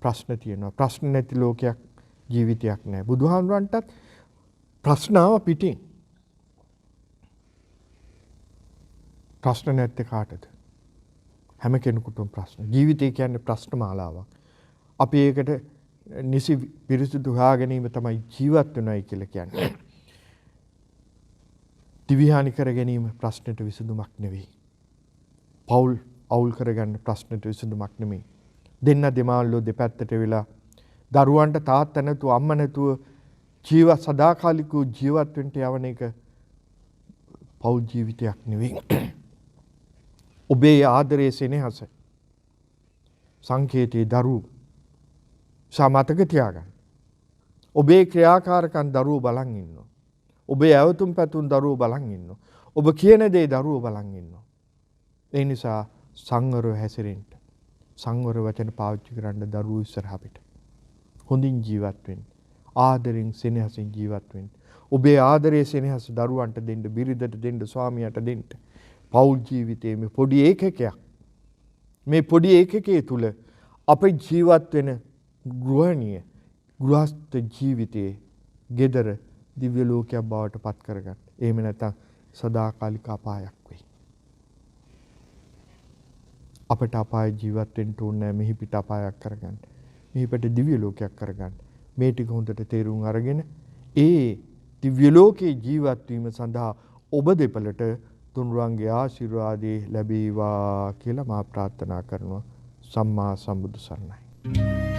ප්‍රශ්න තියෙනවා. ප්‍රශ්න නැති ලෝකයක් ජීවිතයක් නැහැ. බුදුහාමුදුරන්ටත් ප්‍රශ්න ආව පිටින්. ප්‍රශ්න නැත්තේ කාටද? හැම කෙනෙකුටම ප්‍රශ්න. ජීවිතය කියන්නේ ප්‍රශ්න මාලාවක්. අපි ඒකට නිසි පිරිසිදු හොයා ගැනීම තමයි ජීවත් වෙනයි කියලා කියන්නේ. දිවිහානි කර ගැනීම ප්‍රශ්නෙට විසඳුමක් නෙවෙයි. පෞල් අවුල් කරගන්න ප්‍රශ්නෙට විසඳුමක් නෙමෙයි. දෙන්න දෙමාල්ලෝ දෙපැත්තට වෙලා දරුවන්ට තාත්තා නැතුව අම්මා නැතුව සදාකාලිකව ජීවත් වෙන්න යවන එක පෞල් ජීවිතයක් නෙවෙයි. ඔබේ ආදරයේ සෙනෙහස සංකේතයේ දරුවෝ සමතක තියාගන්න. ඔබේ ක්‍රියාකාරකම් දරුවෝ බලන් ඉන්නවා. ඔබේ ඇවතුම් පැතුම් දරුවෝ බලන් ඉන්නවා. ඔබ කියන දේ දරුවෝ බලන් ඉන්නවා. ඒ නිසා සංවරව හැසිරෙන්න. සංවර වචන පාවිච්චි කරන්න දරුවෝ ඉස්සරහ පිට. හොඳින් ජීවත් වෙන්න. ආදරෙන් සෙනෙහසින් ජීවත් වෙන්න. ඔබේ ආදරයේ සෙනෙහස දරුවන්ට දෙන්න, බිරිඳට දෙන්න, ස්වාමියාට දෙන්න. පෞල් ජීවිතයේ මේ පොඩි ඒකකයක්. මේ පොඩි ඒකකයේ තුල අපේ ජීවත් වෙන ගෘහණිය ගෘහස්ත ජීවිතයේ gedara දිව්‍ය ලෝකයක් බවට පත් කරගන්න. එහෙම නැත්නම් සදාකාලික අපායක් වෙයි. අපට අපාය ජීවත් වෙන්න ඕනේ නැහැ, මෙහි පිට අපායක් කරගන්න. මේකට දිව්‍ය ලෝකයක් කරගන්න. මේ ටික හොඳට තේරුම් අරගෙන ඒ දිව්‍ය ලෝකේ ජීවත් වීම සඳහා ඔබ දෙපළට තුනුරුවන්ගේ ආශිර්වාදේ ලැබේවා කියලා මා ප්‍රාර්ථනා කරනවා. සම්මා සම්බුදු සරණයි.